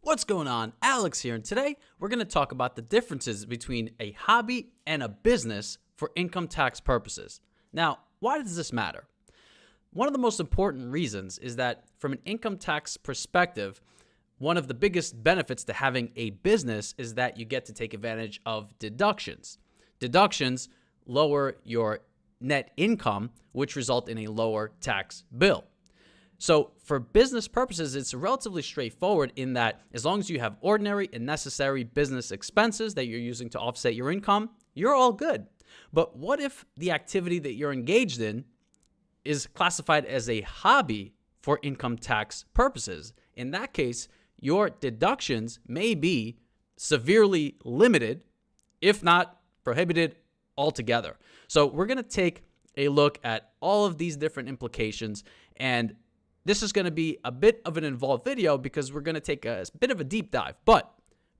What's going on? Alex here, and today we're going to talk about the differences between a hobby and a business for income tax purposes. Now, why does this matter? One of the most important reasons is that from an income tax perspective, one of the biggest benefits to having a business is that you get to take advantage of deductions. Deductions lower your net income, which result in a lower tax bill. So for business purposes, it's relatively straightforward in that as long as you have ordinary and necessary business expenses that you're using to offset your income, you're all good. But what if the activity that you're engaged in is classified as a hobby for income tax purposes? In that case, your deductions may be severely limited, if not prohibited altogether. So we're going to take a look at all of these different implications, and this is going to be a bit of an involved video because we're going to take a bit of a deep dive. But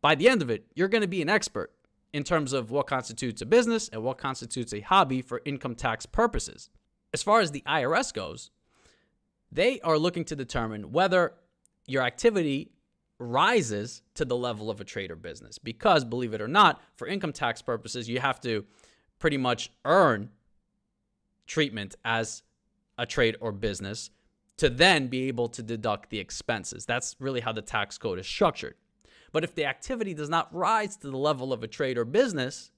by the end of it, you're going to be an expert in terms of what constitutes a business and what constitutes a hobby for income tax purposes. As far as the IRS goes, they are looking to determine whether your activity rises to the level of a trade or business. Because, believe it or not, for income tax purposes, you have to pretty much earn treatment as a trade or business to then be able to deduct the expenses. That's really how the tax code is structured. But if the activity does not rise to the level of a trade or business,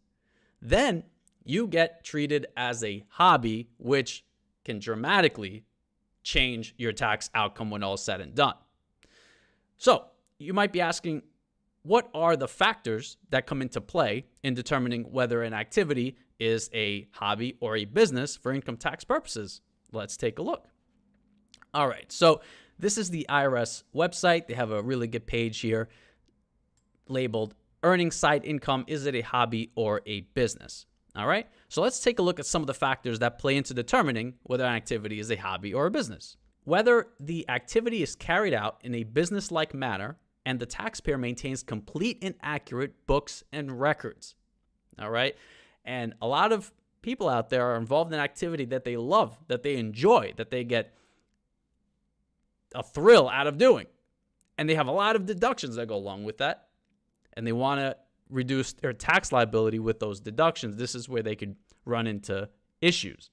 then you get treated as a hobby, which can dramatically change your tax outcome when all is said and done. So you might be asking, what are the factors that come into play in determining whether an activity is a hobby or a business for income tax purposes? Let's take a look. All right, so this is the IRS website. They have a really good page here labeled Earning Side Income, Is It a Hobby or a Business? All right, so let's take a look at some of the factors that play into determining whether an activity is a hobby or a business. Whether the activity is carried out in a business-like manner and the taxpayer maintains complete and accurate books and records. All right, and a lot of people out there are involved in an activity that they love, that they enjoy, that they get a thrill out of doing. And they have a lot of deductions that go along with that. And they want to reduce their tax liability with those deductions. This is where they could run into issues.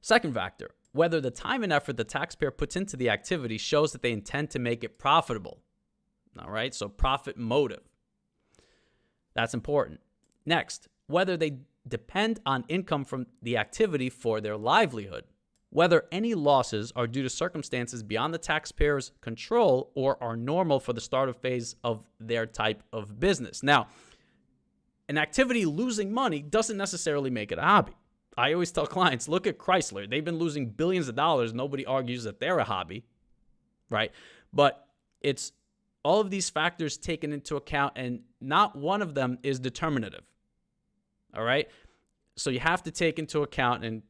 Second factor, whether the time and effort the taxpayer puts into the activity shows that they intend to make it profitable. All right, so profit motive. That's important. Next, whether they depend on income from the activity for their livelihood. Whether any losses are due to circumstances beyond the taxpayer's control or are normal for the startup phase of their type of business. Now, an activity losing money doesn't necessarily make it a hobby. I always tell clients, look at Chrysler. They've been losing billions of dollars. Nobody argues that they're a hobby, right? But it's all of these factors taken into account, and not one of them is determinative, all right? So you have to take into account, and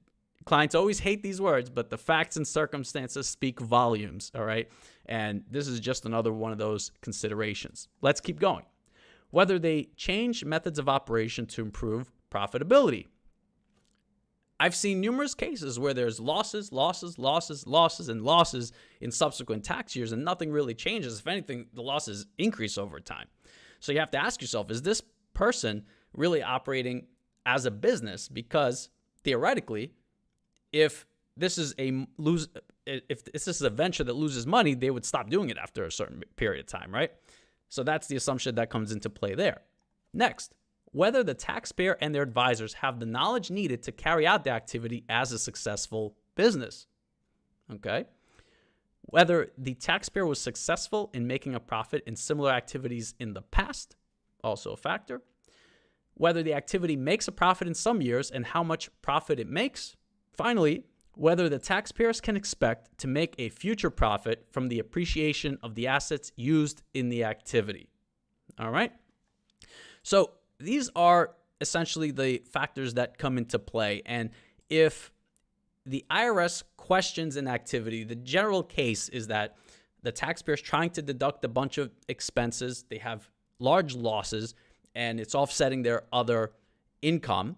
clients always hate these words, but the facts and circumstances speak volumes, all right? And this is just another one of those considerations. Let's keep going. Whether they change methods of operation to improve profitability. I've seen numerous cases where there's losses in subsequent tax years, and nothing really changes. If anything, the losses increase over time. So you have to ask yourself, is this person really operating as a business? Because theoretically, if this is a venture that loses money, they would stop doing it after a certain period of time, right? So that's the assumption that comes into play there. Next, whether the taxpayer and their advisors have the knowledge needed to carry out the activity as a successful business. Okay? Whether the taxpayer was successful in making a profit in similar activities in the past, also a factor. Whether the activity makes a profit in some years and how much profit it makes. Finally, whether the taxpayers can expect to make a future profit from the appreciation of the assets used in the activity. All right? So these are essentially the factors that come into play. And if the IRS questions an activity, the general case is that the taxpayer is trying to deduct a bunch of expenses, they have large losses, and it's offsetting their other income.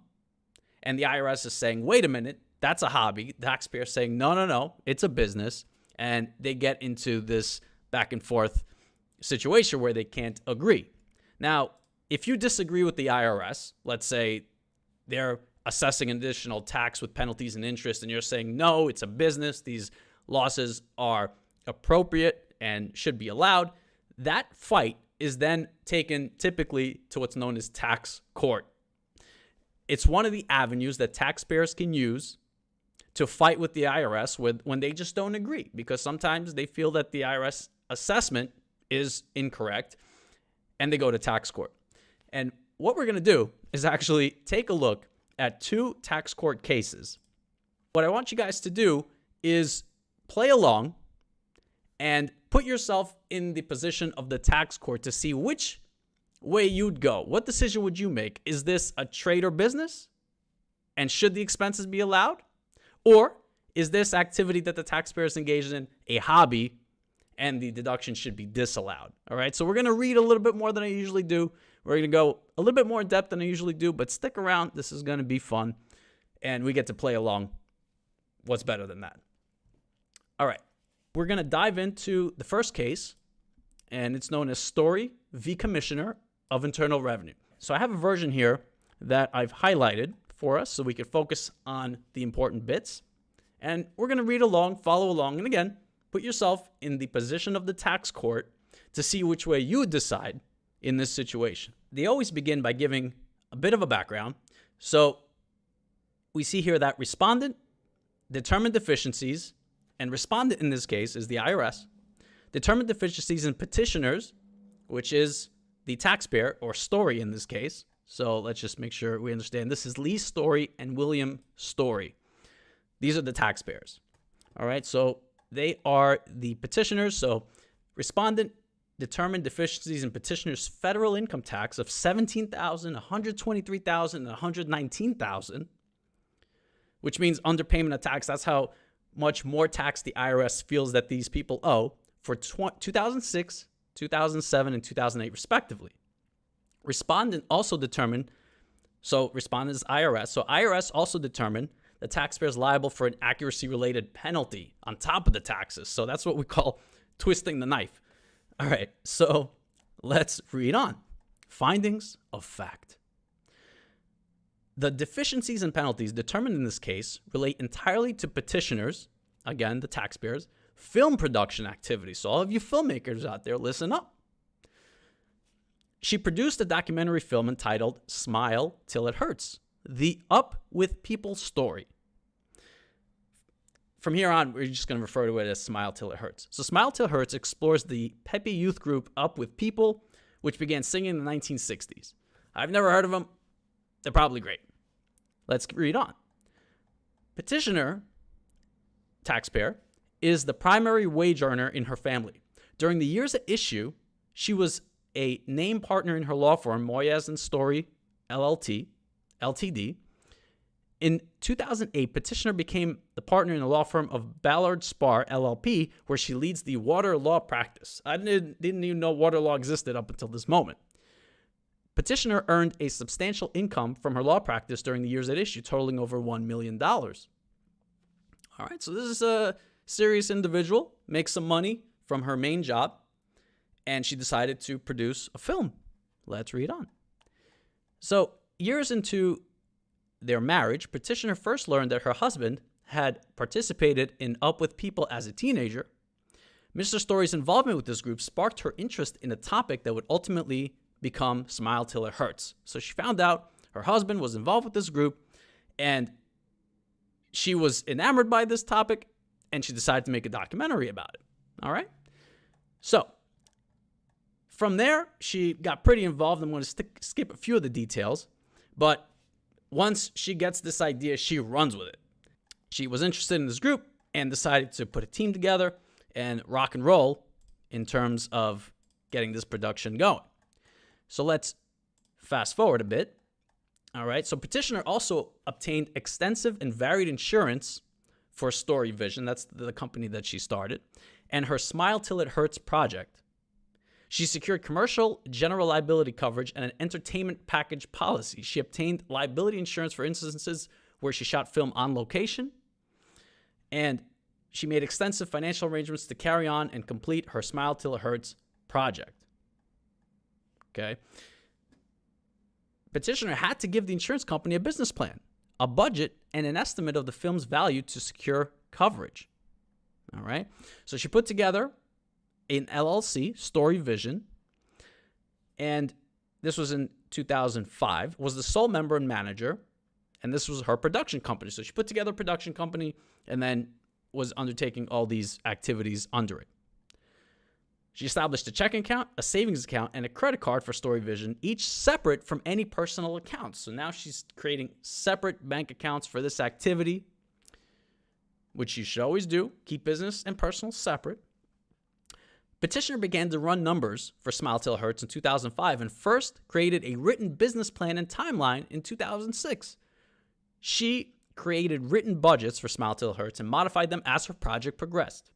And the IRS is saying, wait a minute, that's a hobby. The taxpayer saying, no, it's a business. And they get into this back and forth situation where they can't agree. Now, if you disagree with the IRS, let's say they're assessing an additional tax with penalties and interest, and you're saying, no, it's a business, these losses are appropriate and should be allowed, that fight is then taken typically to what's known as tax court. It's one of the avenues that taxpayers can use to fight with the IRS when they just don't agree, because sometimes they feel that the IRS assessment is incorrect and they go to tax court. And what we're going to do is actually take a look at 2 tax court cases. What I want you guys to do is play along and put yourself in the position of the tax court to see which way you'd go. What decision would you make? Is this a trade or business? And should the expenses be allowed? Or is this activity that the taxpayer is engaged in a hobby and the deduction should be disallowed? All right, so we're going to read a little bit more than I usually do. We're going to go a little bit more in depth than I usually do, but stick around. This is going to be fun, and we get to play along. What's better than that? All right, we're going to dive into the first case, and it's known as Story v. Commissioner of Internal Revenue. So I have a version here that I've highlighted for us so we could focus on the important bits. And we're going to read along, follow along, and again, put yourself in the position of the tax court to see which way you would decide in this situation. They always begin by giving a bit of a background. So we see here that respondent determined deficiencies, and respondent in this case is the IRS, determined deficiencies in petitioners, which is the taxpayer, or Story in this case. So let's just make sure we understand. This is Lee Story and William Story. These are the taxpayers. All right, so they are the petitioners. So respondent determined deficiencies in petitioner's federal income tax of $17,000, $123,000, and $119,000, which means underpayment of tax. That's how much more tax the IRS feels that these people owe for 2006, 2007, and 2008, respectively. Respondent also determined, so respondent is IRS, so IRS also determined the taxpayer is liable for an accuracy-related penalty on top of the taxes. So that's what we call twisting the knife. All right, so let's read on. Findings of fact. The deficiencies and penalties determined in this case relate entirely to petitioners, again, the taxpayers, film production activities. So all of you filmmakers out there, listen up. She produced a documentary film entitled Smile Till It Hurts, the Up With People story. From here on, we're just going to refer to it as Smile Till It Hurts. So Smile Till It Hurts explores the peppy youth group Up With People, which began singing in the 1960s. I've never heard of them. They're probably great. Let's read on. Petitioner, taxpayer, is the primary wage earner in her family. During the years at issue, she was a named partner in her law firm, Moyes and Story Ltd. In 2008, petitioner became the partner in the law firm of Ballard Spahr LLP, where she leads the water law practice. I didn't even know water law existed up until this moment. Petitioner earned a substantial income from her law practice during the years at issue, totaling over $1 million. All right, so this is a serious individual, makes some money from her main job, and she decided to produce a film. Let's read on. So, years into their marriage, petitioner first learned that her husband had participated in Up With People as a teenager. Mr. Story's involvement with this group sparked her interest in a topic that would ultimately become Smile Till It Hurts. So she found out her husband was involved with this group, and she was enamored by this topic, and she decided to make a documentary about it. All right? So, from there, she got pretty involved. I'm going to skip a few of the details, but once she gets this idea, she runs with it. She was interested in this group and decided to put a team together and rock and roll in terms of getting this production going. So let's fast forward a bit. All right, so petitioner also obtained extensive and varied insurance for Story Vision. That's the company that she started. And her Smile Till It Hurts project. She secured commercial general liability coverage and an entertainment package policy. She obtained liability insurance for instances where she shot film on location. And she made extensive financial arrangements to carry on and complete her Smile Till It Hurts project. Okay. Petitioner had to give the insurance company a business plan, a budget, and an estimate of the film's value to secure coverage. All right. So she put together an LLC, Story Vision, and this was in 2005, was the sole member and manager, and this was her production company. So she put together a production company and then was undertaking all these activities under it. She established a checking account, a savings account, and a credit card for Story Vision, each separate from any personal accounts. So now she's creating separate bank accounts for this activity, which you should always do. Keep business and personal separate. Petitioner began to run numbers for Smile Till It Hurts in 2005 and first created a written business plan and timeline in 2006. She created written budgets for Smile Till It Hurts and modified them as her project progressed.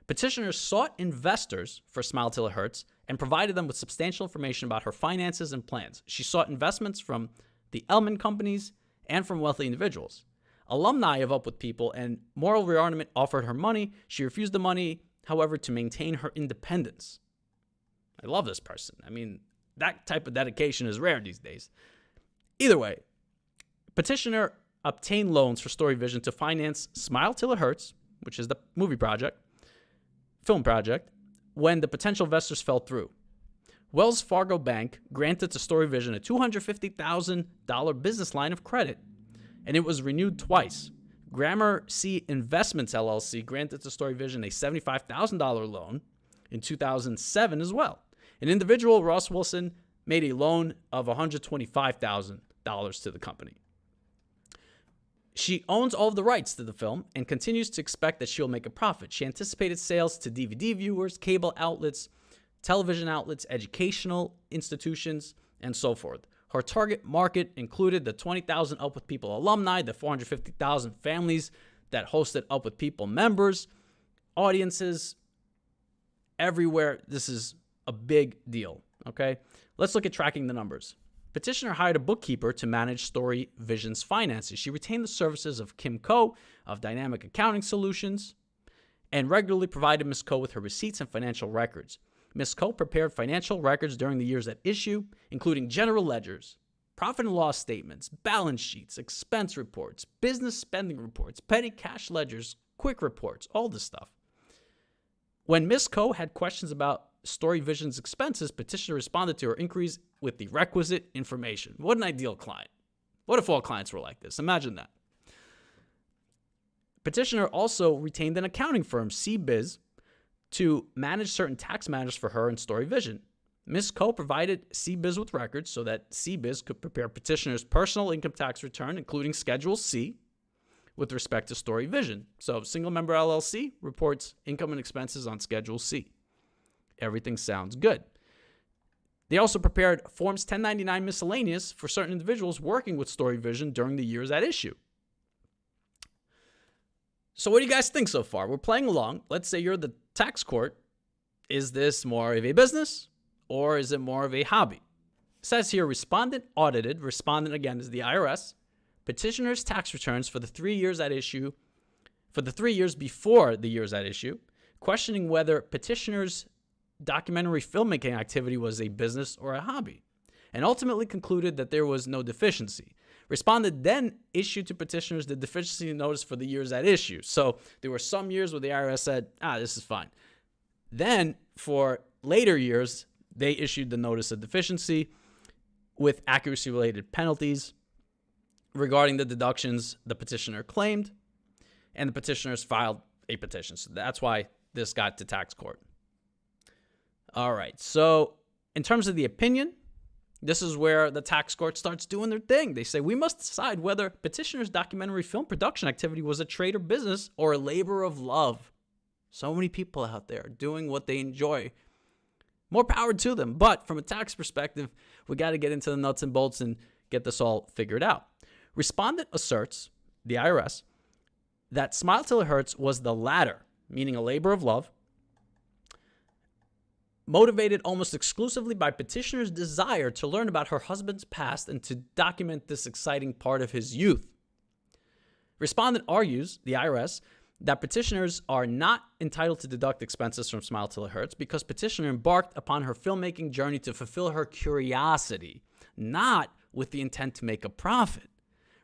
Petitioner sought investors for Smile Till It Hurts and provided them with substantial information about her finances and plans. She sought investments from the Elman companies and from wealthy individuals. Alumni of Up With People and Moral Rearmament offered her money. She refused the money, however, to maintain her independence. I love this person. I mean, that type of dedication is rare these days. Either way, Petitioner obtained loans for Story Vision to finance Smile Till It Hurts, which is the film project, when the potential investors fell through. Wells Fargo Bank granted to Story Vision a $250,000 business line of credit, and it was renewed twice. Gramercy Investments LLC granted to Story Vision a $75,000 loan in 2007 as well. An individual, Ross Wilson, made a loan of $125,000 to the company. She owns all of the rights to the film and continues to expect that she'll make a profit. She anticipated sales to DVD viewers, cable outlets, television outlets, educational institutions, and so forth. Her target market included the 20,000 Up With People alumni, the 450,000 families that hosted Up With People members, audiences everywhere. This is a big deal, okay? Let's look at tracking the numbers. Petitioner hired a bookkeeper to manage Story Vision's finances. She retained the services of Kim Coe of Dynamic Accounting Solutions and regularly provided Ms. Coe with her receipts and financial records. Ms. Coe prepared financial records during the years at issue, including general ledgers, profit and loss statements, balance sheets, expense reports, business spending reports, petty cash ledgers, quick reports, all this stuff. When Ms. Coe had questions about Story Vision's expenses, Petitioner responded to her inquiries with the requisite information. What an ideal client. What if all clients were like this? Imagine that. Petitioner also retained an accounting firm, CBiz, to manage certain tax matters for her and Story Vision. Ms. Coe provided CBiz with records so that CBiz could prepare Petitioner's personal income tax return, including Schedule C, with respect to Story Vision. So, single member LLC reports income and expenses on Schedule C. Everything sounds good. They also prepared Forms 1099 miscellaneous for certain individuals working with Story Vision during the years at issue. So what do you guys think so far? We're playing along. Let's say you're the tax court. Is this more of a business or is it more of a hobby? It says here, respondent audited. Respondent, again, is the IRS. Petitioner's tax returns for the 3 years at issue, for the 3 years before the years at issue, questioning whether petitioner's documentary filmmaking activity was a business or a hobby, and ultimately concluded that there was no deficiency. Respondent then issued to petitioners the deficiency notice for the years at issue. So there were some years where the IRS said, this is fine. Then for later years, they issued the notice of deficiency with accuracy-related penalties regarding the deductions the petitioner claimed, and the petitioners filed a petition. So that's why this got to tax court. All right, so in terms of the opinion, this is where the tax court starts doing their thing. They say, we must decide whether petitioner's documentary film production activity was a trade or business or a labor of love. So many people out there doing what they enjoy. More power to them. But from a tax perspective, we got to get into the nuts and bolts and get this all figured out. Respondent asserts, the IRS, that Smile Till It Hurts was the latter, meaning a labor of love, motivated almost exclusively by petitioner's desire to learn about her husband's past and to document this exciting part of his youth. Respondent argues, the IRS, that petitioners are not entitled to deduct expenses from Smile Till It Hurts because petitioner embarked upon her filmmaking journey to fulfill her curiosity, not with the intent to make a profit.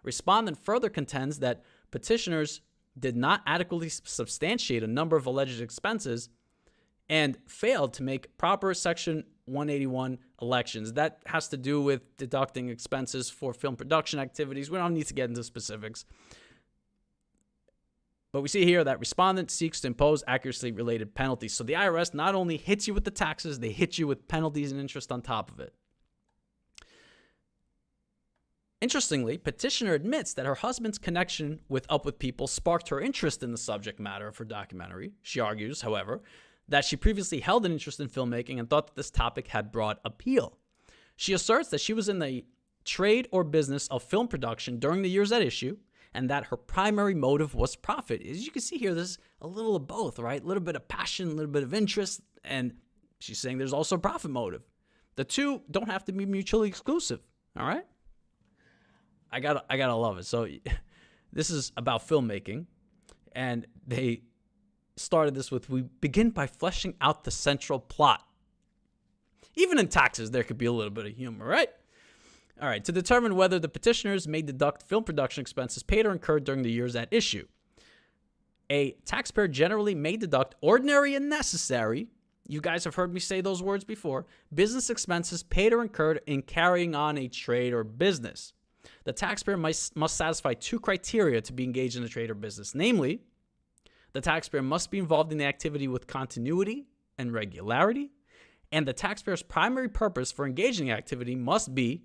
Respondent further contends that petitioners did not adequately substantiate a number of alleged expenses and failed to make proper Section 181 elections. That has to do with deducting expenses for film production activities. We don't need to get into specifics. But we see here that respondent seeks to impose accuracy related penalties. So the IRS not only hits you with the taxes, they hit you with penalties and interest on top of it. Interestingly, petitioner admits that her husband's connection with Up With People sparked her interest in the subject matter of her documentary. She argues, however, that she previously held an interest in filmmaking and thought that this topic had broad appeal. She asserts that she was in the trade or business of film production during the years at issue, and that her primary motive was profit. As you can see here, there's a little of both, right? A little bit of passion, a little bit of interest, and she's saying there's also a profit motive. The two don't have to be mutually exclusive, all right? I gotta love it. So this is about filmmaking, and they started this with, we begin by fleshing out the central plot. Even in taxes, there could be a little bit of humor, right? All right, to determine whether the petitioners may deduct film production expenses paid or incurred during the years at issue. A taxpayer generally may deduct ordinary and necessary, you guys have heard me say those words before, business expenses paid or incurred in carrying on a trade or business. The taxpayer must satisfy two criteria to be engaged in a trade or business. Namely, the taxpayer must be involved in the activity with continuity and regularity, and the taxpayer's primary purpose for engaging in the activity must be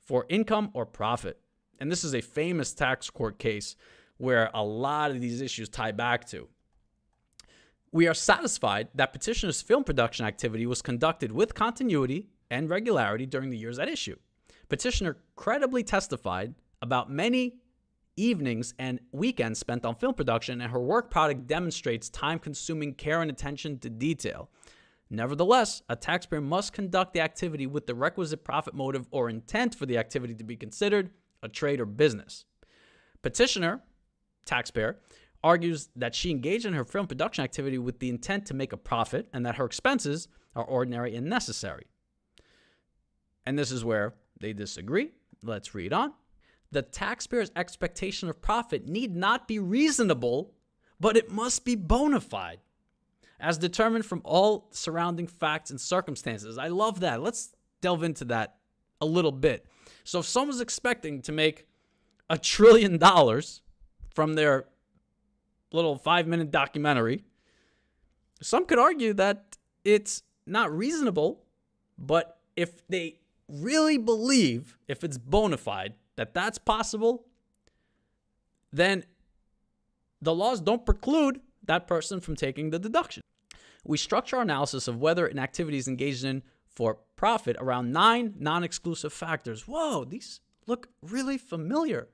for income or profit. And this is a famous tax court case where a lot of these issues tie back to. We are satisfied that petitioner's film production activity was conducted with continuity and regularity during the years at issue. Petitioner credibly testified about many evenings and weekends spent on film production, and her work product demonstrates time-consuming care and attention to detail. Nevertheless, a taxpayer must conduct the activity with the requisite profit motive or intent for the activity to be considered a trade or business. Petitioner, taxpayer, argues that she engaged in her film production activity with the intent to make a profit and that her expenses are ordinary and necessary. And this is where they disagree. Let's read on. The taxpayer's expectation of profit need not be reasonable, but it must be bona fide, as determined from all surrounding facts and circumstances. I love that. Let's delve into that a little bit. So if someone's expecting to make $1 trillion from their little 5-minute documentary, some could argue that it's not reasonable, but if they really believe, if it's bona fide, that that's possible, then the laws don't preclude that person from taking the deduction. We structure our analysis of whether an activity is engaged in for profit around 9 non-exclusive factors. Whoa, these look really familiar.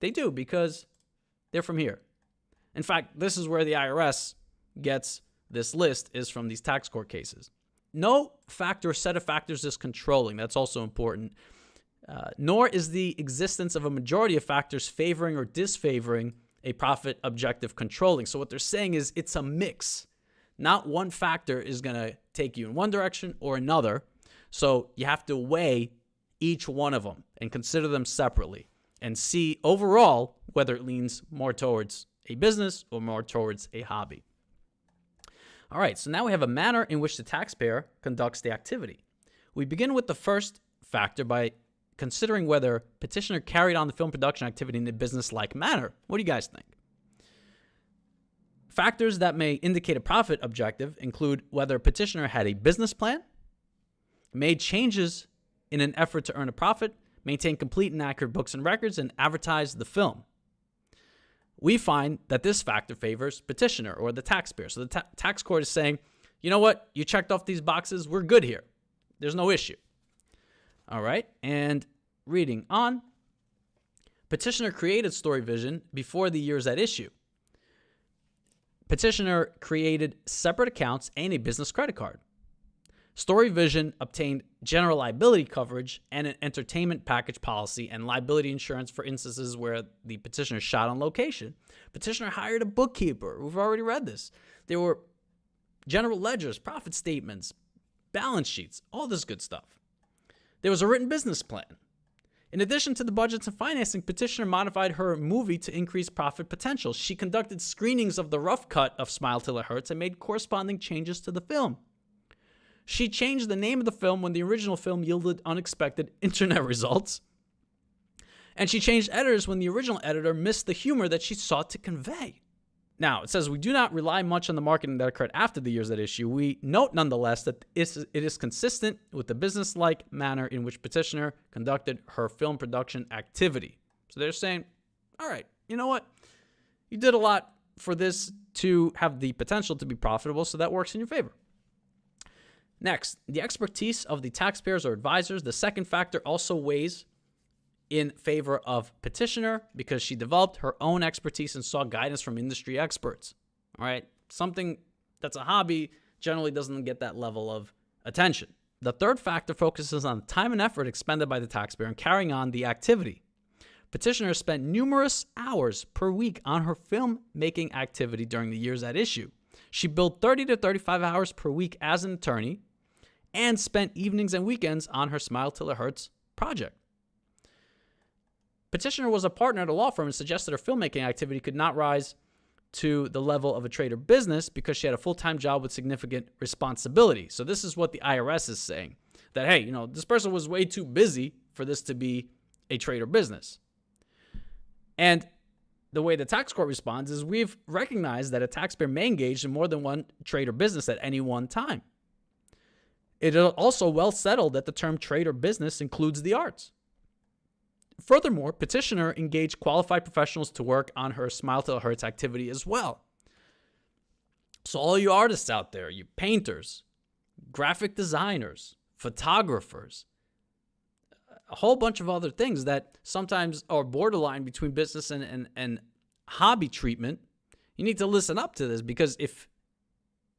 They do, because they're from here. In fact, this is where the IRS gets this list, is from these tax court cases. No factor or set of factors is controlling. That's also important. Nor is the existence of a majority of factors favoring or disfavoring a profit objective controlling. So what they're saying is it's a mix. Not one factor is going to take you in one direction or another. So you have to weigh each one of them and consider them separately and see overall whether it leans more towards a business or more towards a hobby. All right, so now we have a manner in which the taxpayer conducts the activity. We begin with the first factor by considering whether petitioner carried on the film production activity in a business-like manner. What do you guys think? Factors that may indicate a profit objective include whether petitioner had a business plan, made changes in an effort to earn a profit, maintained complete and accurate books and records, and advertised the film. We find that this factor favors petitioner or the taxpayer. So the tax court is saying, you know what? You checked off these boxes. We're good here. There's no issue. All right. And reading on, petitioner created story vision before the years at issue. Petitioner created separate accounts and a business credit card. Story Vision obtained general liability coverage and an entertainment package policy and liability insurance for instances where the petitioner shot on location. Petitioner hired a bookkeeper. We've already read this. There were general ledgers, profit statements, balance sheets, all this good stuff. There was a written business plan. In addition to the budgets and financing, petitioner modified her movie to increase profit potential. She conducted screenings of the rough cut of Smile Till It Hurts and made corresponding changes to the film. She changed the name of the film when the original film yielded unexpected internet results. And she changed editors when the original editor missed the humor that she sought to convey. Now, it says we do not rely much on the marketing that occurred after the years at issue. We note nonetheless that it is consistent with the business-like manner in which petitioner conducted her film production activity. So they're saying, all right, you know what? You did a lot for this to have the potential to be profitable, so that works in your favor. Next, the expertise of the taxpayers or advisors. The second factor also weighs in favor of petitioner because she developed her own expertise and sought guidance from industry experts. All right, something that's a hobby generally doesn't get that level of attention. The third factor focuses on time and effort expended by the taxpayer in carrying on the activity. Petitioner spent numerous hours per week on her film-making activity during the years at issue. She billed 30 to 35 hours per week as an attorney and spent evenings and weekends on her Smile Till It Hurts project. Petitioner was a partner at a law firm and suggested her filmmaking activity could not rise to the level of a trade or business because she had a full-time job with significant responsibility. So this is what the IRS is saying, that, hey, this person was way too busy for this to be a trade or business. And the way the tax court responds is we've recognized that a taxpayer may engage in more than one trade or business at any one time. It is also well settled that the term trade or business includes the arts. Furthermore, petitioner engaged qualified professionals to work on her Smile Till It Hurts activity as well. So all you artists out there, you painters, graphic designers, photographers, a whole bunch of other things that sometimes are borderline between business and hobby treatment, you need to listen up to this, because if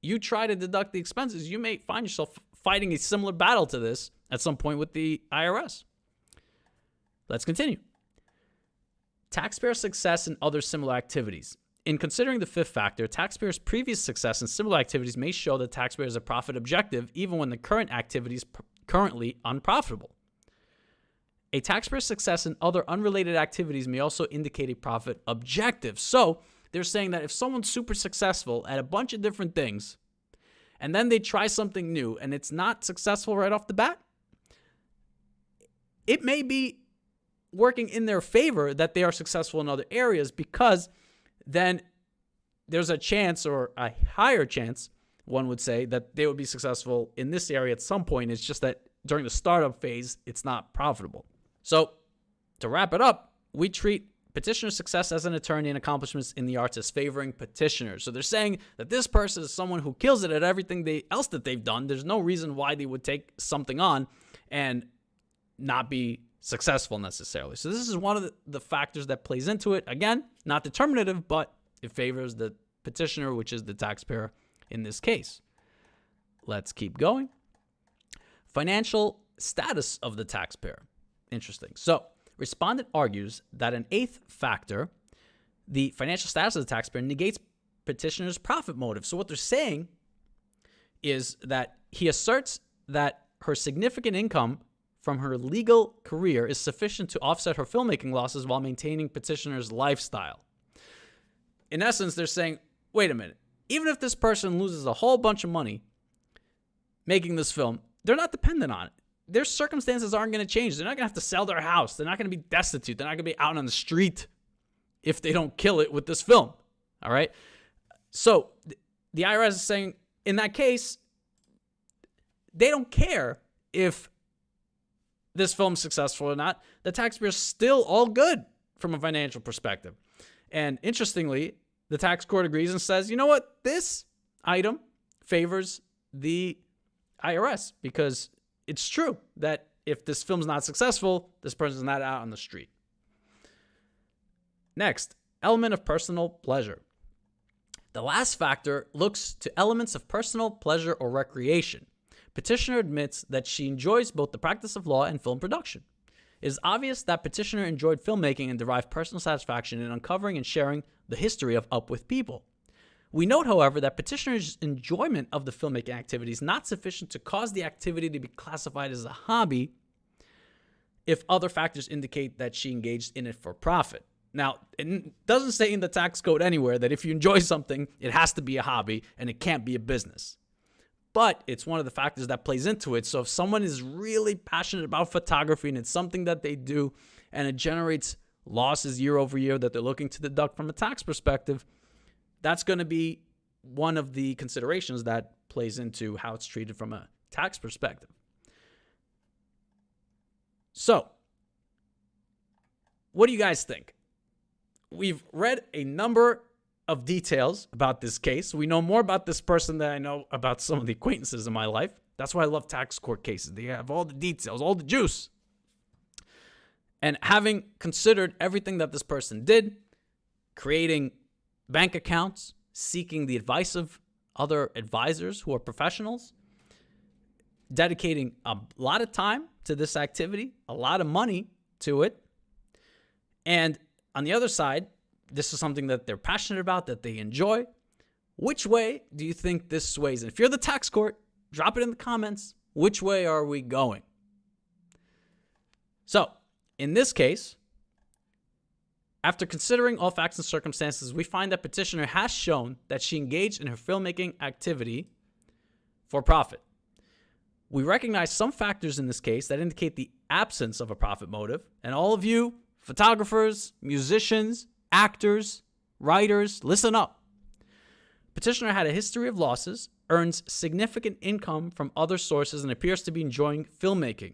you try to deduct the expenses, you may find yourself fighting a similar battle to this at some point with the IRS. Let's continue. Taxpayer success in other similar activities. In considering the fifth factor, taxpayers' previous success in similar activities may show that taxpayer has a profit objective even when the current activity is currently unprofitable. A taxpayer's success in other unrelated activities may also indicate a profit objective. So they're saying that if someone's super successful at a bunch of different things, and then they try something new and it's not successful right off the bat, it may be working in their favor that they are successful in other areas, because then there's a chance, or a higher chance, one would say, that they would be successful in this area at some point. It's just that during the startup phase, it's not profitable. So to wrap it up, we treat petitioner's success as an attorney and accomplishments in the arts as favoring petitioners. So they're saying that this person is someone who kills it at everything else that they've done. There's no reason why they would take something on and not be successful necessarily. So this is one of the factors that plays into it. Again, not determinative, but it favors the petitioner, which is the taxpayer in this case. Let's keep going. Financial status of the taxpayer. Interesting. So respondent argues that an eighth factor, the financial status of the taxpayer, negates petitioner's profit motive. So what they're saying is that he asserts that her significant income from her legal career is sufficient to offset her filmmaking losses while maintaining petitioner's lifestyle. In essence, they're saying, wait a minute, even if this person loses a whole bunch of money making this film, they're not dependent on it. Their circumstances aren't going to change. They're not going to have to sell their house. They're not going to be destitute. They're not going to be out on the street if they don't kill it with this film. All right? So the IRS is saying, in that case, they don't care if this film's successful or not. The taxpayer's still all good from a financial perspective. And interestingly, the tax court agrees and says, you know what? This item favors the IRS, because it's true that if this film's not successful, this person's not out on the street. Next, element of personal pleasure. The last factor looks to elements of personal pleasure or recreation. Petitioner admits that she enjoys both the practice of law and film production. It is obvious that petitioner enjoyed filmmaking and derived personal satisfaction in uncovering and sharing the history of Up With People. We note, however, that petitioner's enjoyment of the filmmaking activity is not sufficient to cause the activity to be classified as a hobby if other factors indicate that she engaged in it for profit. Now, it doesn't say in the tax code anywhere that if you enjoy something, it has to be a hobby and it can't be a business. But it's one of the factors that plays into it. So if someone is really passionate about photography and it's something that they do and it generates losses year over year that they're looking to deduct from a tax perspective, that's going to be one of the considerations that plays into how it's treated from a tax perspective. So, what do you guys think? We've read a number of details about this case. We know more about this person than I know about some of the acquaintances in my life. That's why I love tax court cases. They have all the details, all the juice. And having considered everything that this person did, creating bank accounts, seeking the advice of other advisors who are professionals, dedicating a lot of time to this activity, a lot of money to it, and on the other side, this is something that they're passionate about, that they enjoy. Which way do you think this sways? And if you're the tax court, drop it in the comments. Which way are we going? So, in this case, after considering all facts and circumstances, we find that petitioner has shown that she engaged in her filmmaking activity for profit. We recognize some factors in this case that indicate the absence of a profit motive, and all of you, photographers, musicians, actors, writers, listen up. Petitioner had a history of losses, earns significant income from other sources, and appears to be enjoying filmmaking.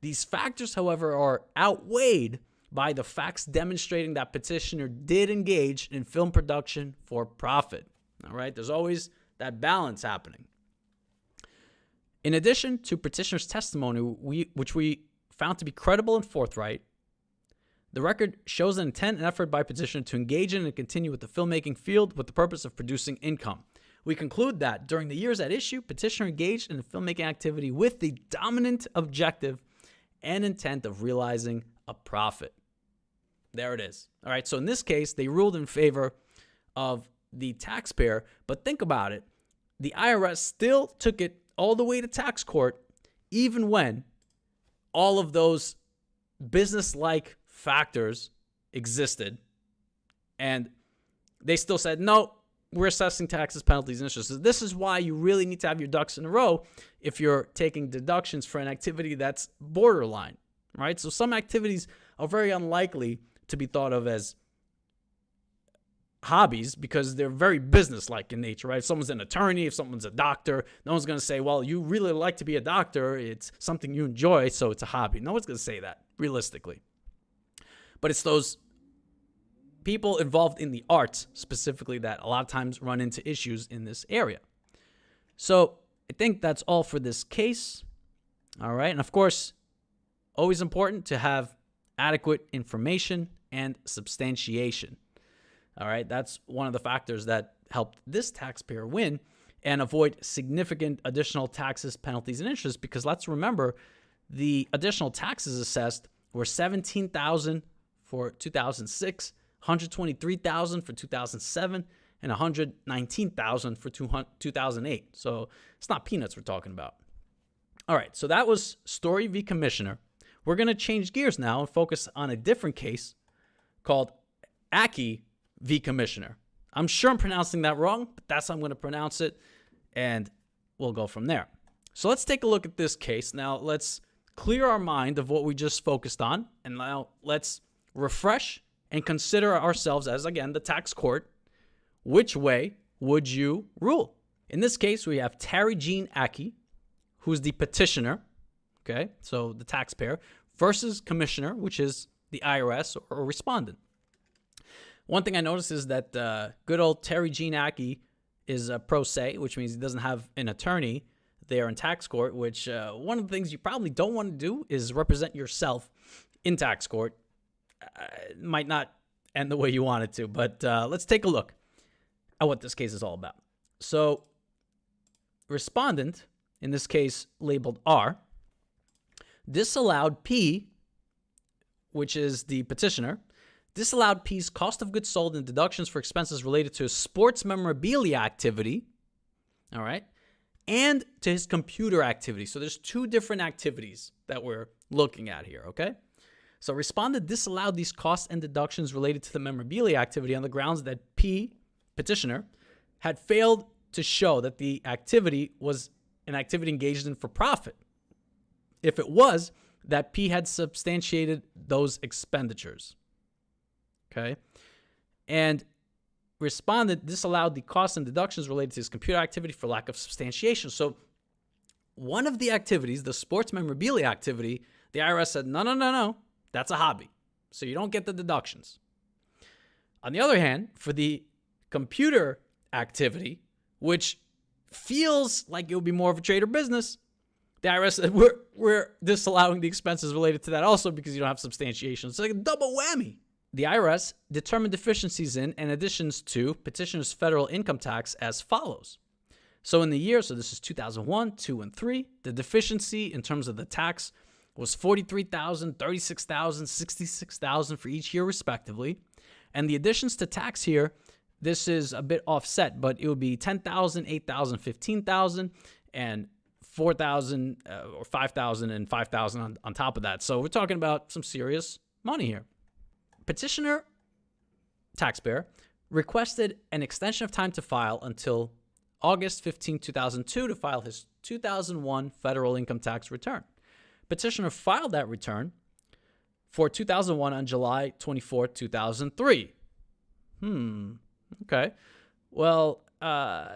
These factors, however, are outweighed by the facts demonstrating that petitioner did engage in film production for profit. All right, there's always that balance happening. In addition to petitioner's testimony, which we found to be credible and forthright, the record shows an intent and effort by petitioner to engage in and continue with the filmmaking field with the purpose of producing income. We conclude that during the years at issue, petitioner engaged in the filmmaking activity with the dominant objective and intent of realizing a profit. There it is. All right, so in this case, they ruled in favor of the taxpayer, but think about it. The IRS still took it all the way to tax court, even when all of those business-like factors existed, and they still said, no, we're assessing taxes, penalties, and interest. So this is why you really need to have your ducks in a row if you're taking deductions for an activity that's borderline, right? So some activities are very unlikely to be thought of as hobbies because they're very business-like in nature, right? If someone's an attorney, if someone's a doctor, no one's going to say, well, you really like to be a doctor. It's something you enjoy, so it's a hobby. No one's going to say that, realistically. But it's those people involved in the arts specifically that a lot of times run into issues in this area. So I think that's all for this case. All right. And of course, always important to have adequate information and substantiation. All right. That's one of the factors that helped this taxpayer win and avoid significant additional taxes, penalties, and interest, because let's remember the additional taxes assessed were $17,000 for 2006, $123,000 for 2007, and $119,000 for 2008. So it's not peanuts we're talking about. All right, so that was Story v. Commissioner. We're going to change gears now and focus on a different case called Aki v. Commissioner. I'm sure I'm pronouncing that wrong, but that's how I'm going to pronounce it, and we'll go from there. So let's take a look at this case. Now, let's clear our mind of what we just focused on, and now let's refresh and consider ourselves as, again, the tax court. Which way would you rule? In this case, we have Terry Jean Aki, who's the petitioner, okay, so the taxpayer, versus commissioner, which is the IRS or respondent. One thing I noticed is that good old Terry Jean Aki is a pro se, which means he doesn't have an attorney there in tax court, which one of the things you probably don't want to do is represent yourself in tax court. It might not end the way you want it to, but let's take a look at what this case is all about. So, respondent in this case labeled R, disallowed P, which is the petitioner, disallowed P's cost of goods sold and deductions for expenses related to his sports memorabilia activity, all right, and to his computer activity. So there's two different activities that we're looking at here, okay? So respondent disallowed these costs and deductions related to the memorabilia activity on the grounds that P, petitioner, had failed to show that the activity was an activity engaged in for profit. If it was, that P had substantiated those expenditures. Okay? And respondent disallowed the costs and deductions related to his computer activity for lack of substantiation. So one of the activities, the sports memorabilia activity, the IRS said, no, that's a hobby. So you don't get the deductions. On the other hand, for the computer activity, which feels like it would be more of a trade or business, the IRS said, we're disallowing the expenses related to that also because you don't have substantiation. It's like a double whammy. The IRS determined deficiencies in and additions to petitioner's federal income tax as follows. So in the year, so this is 2001, 2, and 3, the deficiency in terms of the tax was $43,000, $36,000, $66,000 for each year respectively. And the additions to tax here, this is a bit offset, but it would be $10,000, $8,000, $15,000, and $4,000 or $5,000 and $5,000 on top of that. So we're talking about some serious money here. Petitioner, taxpayer, requested an extension of time to file until August 15, 2002 to file his 2001 federal income tax return. Petitioner filed that return for 2001 on July 24, 2003. Okay. Well,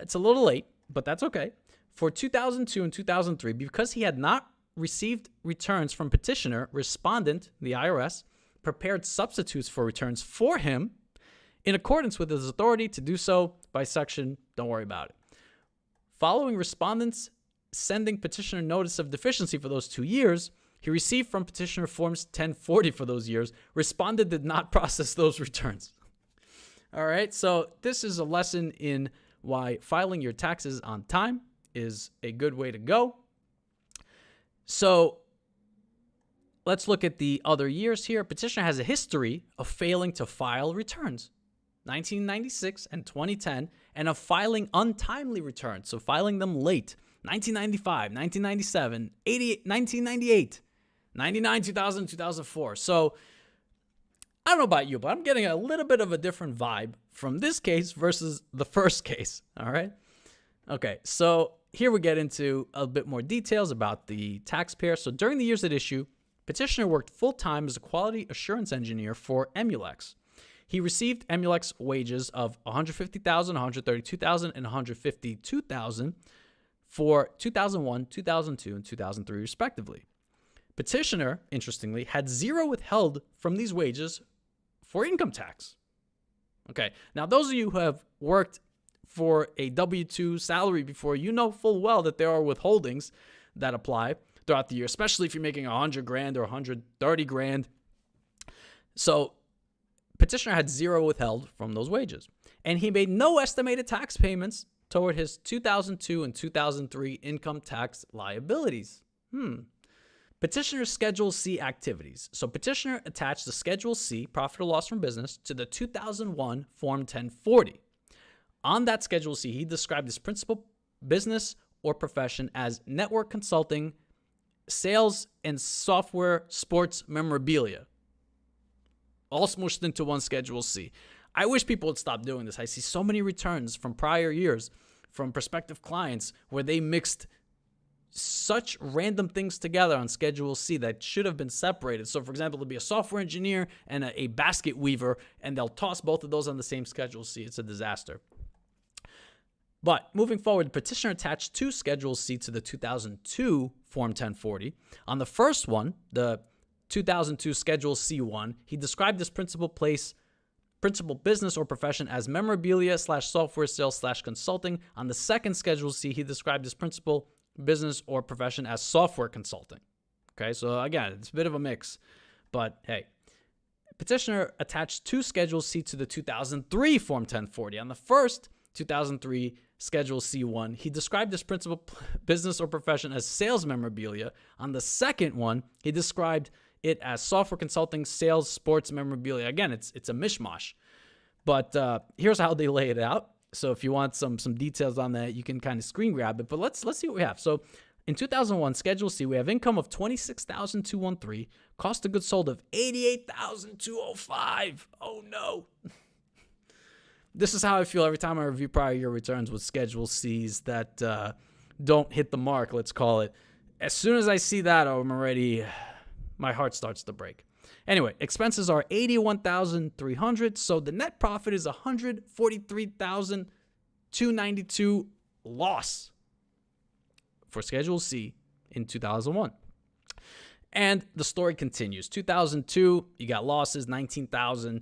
it's a little late, but that's okay. For 2002 and 2003, because he had not received returns from petitioner, respondent, the IRS, prepared substitutes for returns for him in accordance with his authority to do so by section, don't worry about it. Following respondent's sending petitioner notice of deficiency for those 2 years, he received from petitioner forms 1040 for those years. Respondent did not process those returns. All right, so this is a lesson in why filing your taxes on time is a good way to go. So let's look at the other years here. Petitioner has a history of failing to file returns, 1996 and 2010, and of filing untimely returns, so filing them late, 1995, 1997, 1998, 99, 2000, 2004. So I don't know about you, but I'm getting a little bit of a different vibe from this case versus the first case, all right? Okay, so here we get into a bit more details about the taxpayer. So during the years at issue, petitioner worked full-time as a quality assurance engineer for Emulex. He received Emulex wages of $150,000, $132,000, and $152,000 for 2001, 2002, and 2003, respectively. Petitioner, interestingly, had zero withheld from these wages for income tax. Okay, now those of you who have worked for a W-2 salary before, you know full well that there are withholdings that apply throughout the year, especially if you're making $100,000 or $130,000. So petitioner had zero withheld from those wages, and he made no estimated tax payments toward his 2002 and 2003 income tax liabilities. Petitioner's Schedule C activities. So petitioner attached the Schedule C, profit or loss from business, to the 2001 Form 1040. On that Schedule C, he described his principal business or profession as network consulting, sales, and software sports memorabilia, all smooshed into one Schedule C. I wish people would stop doing this. I see so many returns from prior years from prospective clients where they mixed such random things together on Schedule C that should have been separated. So, for example, there'll be a software engineer and a basket weaver, and they'll toss both of those on the same Schedule C. It's a disaster. But moving forward, the petitioner attached two Schedule C to the 2002 Form 1040. On the first one, the 2002 Schedule C1, he described his principal business or profession as memorabilia / software sales / consulting. On the second Schedule C, he described his principal business or profession as software consulting. Okay, so again, it's a bit of a mix, but hey. Petitioner attached two Schedule C to the 2003 Form 1040. On the first, 2003, Schedule C1, he described his principal business or profession as sales memorabilia. On the second one, he described it as software consulting, sales, sports memorabilia. Again, it's a mishmash. But here's how they lay it out. So if you want some details on that, you can kind of screen grab it. But let's see what we have. So in 2001, Schedule C, we have income of $26,213, cost of goods sold of $88,205. Oh no. This is how I feel every time I review prior year returns with Schedule C's that don't hit the mark, let's call it. As soon as I see that, my heart starts to break. Anyway, expenses are $81,300, so the net profit is $143,292 loss for Schedule C in 2001. And the story continues. 2002, you got losses, $19,000.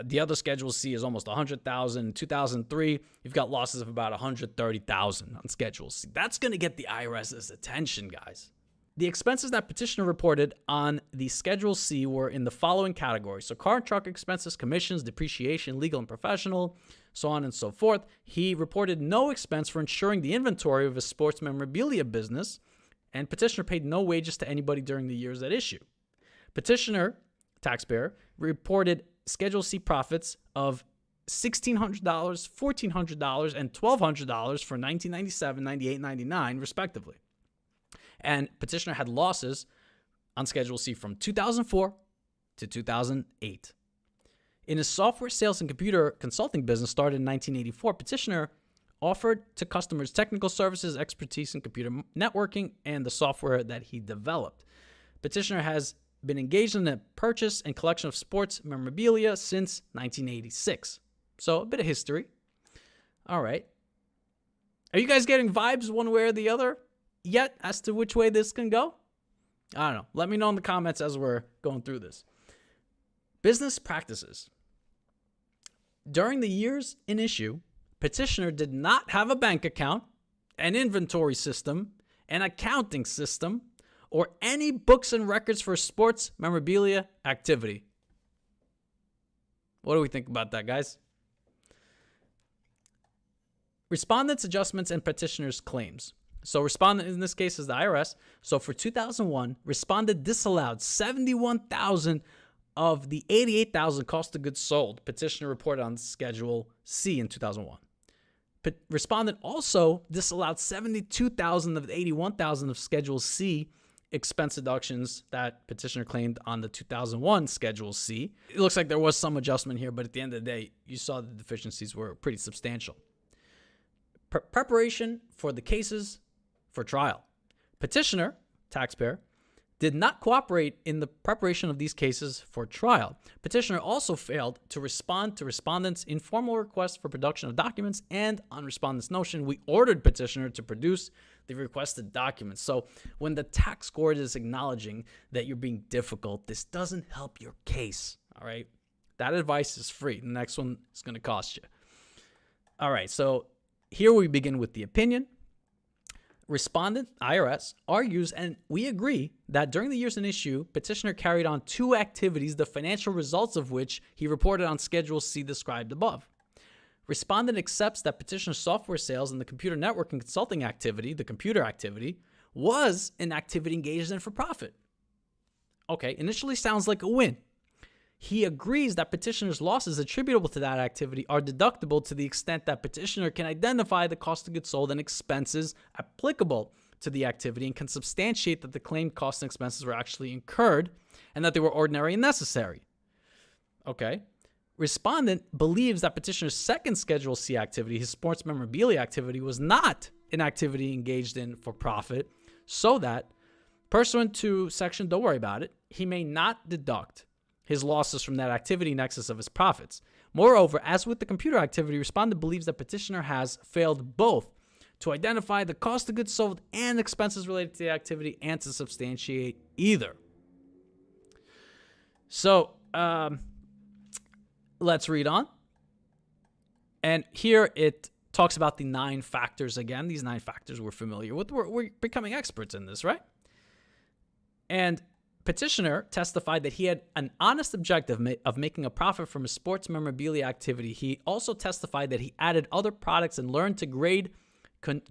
The other Schedule C is almost $100,000. In 2003, you've got losses of about $130,000 on Schedule C. That's going to get the IRS's attention, guys. The expenses that petitioner reported on the Schedule C were in the following categories. So car and truck expenses, commissions, depreciation, legal and professional, so on and so forth. He reported no expense for insuring the inventory of his sports memorabilia business, and petitioner paid no wages to anybody during the years at issue. Petitioner, taxpayer, reported Schedule C profits of $1,600, $1,400, and $1,200 for 1997, 98, 99, respectively. And petitioner had losses on Schedule C from 2004 to 2008. In his software sales and computer consulting business started in 1984, petitioner offered to customers technical services, expertise in computer networking, and the software that he developed. Petitioner has been engaged in the purchase and collection of sports memorabilia since 1986. So a bit of history. All right. Are you guys getting vibes one way or the other yet as to which way this can go? I don't know. Let me know in the comments as we're going through this. Business practices. During the years in issue, petitioner did not have a bank account, an inventory system, an accounting system, or any books and records for sports memorabilia activity. What do we think about that, guys? Respondents' adjustments and petitioner's claims. So respondent in this case is the IRS. So for 2001, respondent disallowed 71,000 of the 88,000 cost of goods sold petitioner reported on Schedule C in 2001. Respondent also disallowed 72,000 of the 81,000 of Schedule C expense deductions that petitioner claimed on the 2001 Schedule C. It looks like there was some adjustment here, but at the end of the day, you saw the deficiencies were pretty substantial. Preparation for the cases for trial. Petitioner, taxpayer, did not cooperate in the preparation of these cases for trial. Petitioner also failed to respond to respondents' informal requests for production of documents, and on respondent's notion, we ordered petitioner to produce the requested documents. So when the tax court is acknowledging that you're being difficult, this doesn't help your case, all right? That advice is free. The next one is going to cost you. All right, so here we begin with the opinion. Respondent, IRS, argues, and we agree, that during the years in issue, petitioner carried on two activities, the financial results of which he reported on Schedule C described above. Respondent accepts that petitioner's software sales and the computer network and consulting activity, the computer activity, was an activity engaged in for profit. Okay, initially sounds like a win. He agrees that petitioner's losses attributable to that activity are deductible to the extent that petitioner can identify the cost of goods sold and expenses applicable to the activity and can substantiate that the claimed costs and expenses were actually incurred and that they were ordinary and necessary. Okay. Respondent believes that petitioner's second Schedule C activity, his sports memorabilia activity, was not an activity engaged in for profit, so that, pursuant to section, don't worry about it, he may not deduct his losses from that activity in excess of his profits. Moreover, as with the computer activity, respondent believes that petitioner has failed both to identify the cost of goods sold and expenses related to the activity and to substantiate either. So, let's read on. And here it talks about the 9 factors again. These 9 factors we're familiar with. We're becoming experts in this, right? And Petitioner testified that he had an honest objective of making a profit from his sports memorabilia activity. He also testified that he added other products and learned to grade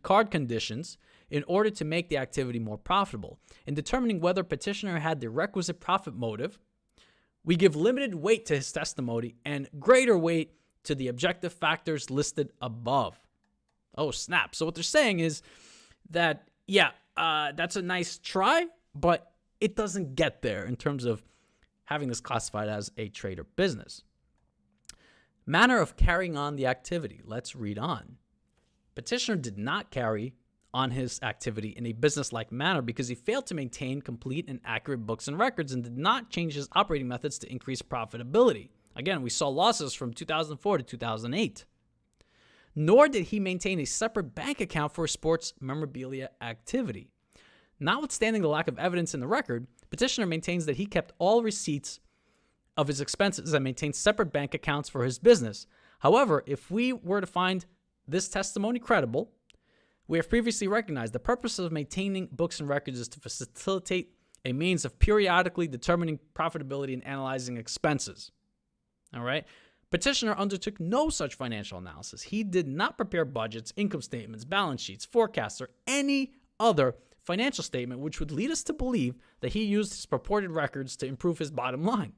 card conditions in order to make the activity more profitable. In determining whether petitioner had the requisite profit motive, we give limited weight to his testimony and greater weight to the objective factors listed above. Oh, snap. So what they're saying is that, that's a nice try, but it doesn't get there in terms of having this classified as a trade or business. Manner of carrying on the activity. Let's read on. Petitioner did not carry on his activity in a business-like manner because he failed to maintain complete and accurate books and records and did not change his operating methods to increase profitability. Again, we saw losses from 2004 to 2008. Nor did he maintain a separate bank account for his sports memorabilia activity. Notwithstanding the lack of evidence in the record, petitioner maintains that he kept all receipts of his expenses and maintained separate bank accounts for his business. However, if we were to find this testimony credible, we have previously recognized the purpose of maintaining books and records is to facilitate a means of periodically determining profitability and analyzing expenses. All right? Petitioner undertook no such financial analysis. He did not prepare budgets, income statements, balance sheets, forecasts, or any other financial statement which would lead us to believe that he used his purported records to improve his bottom line.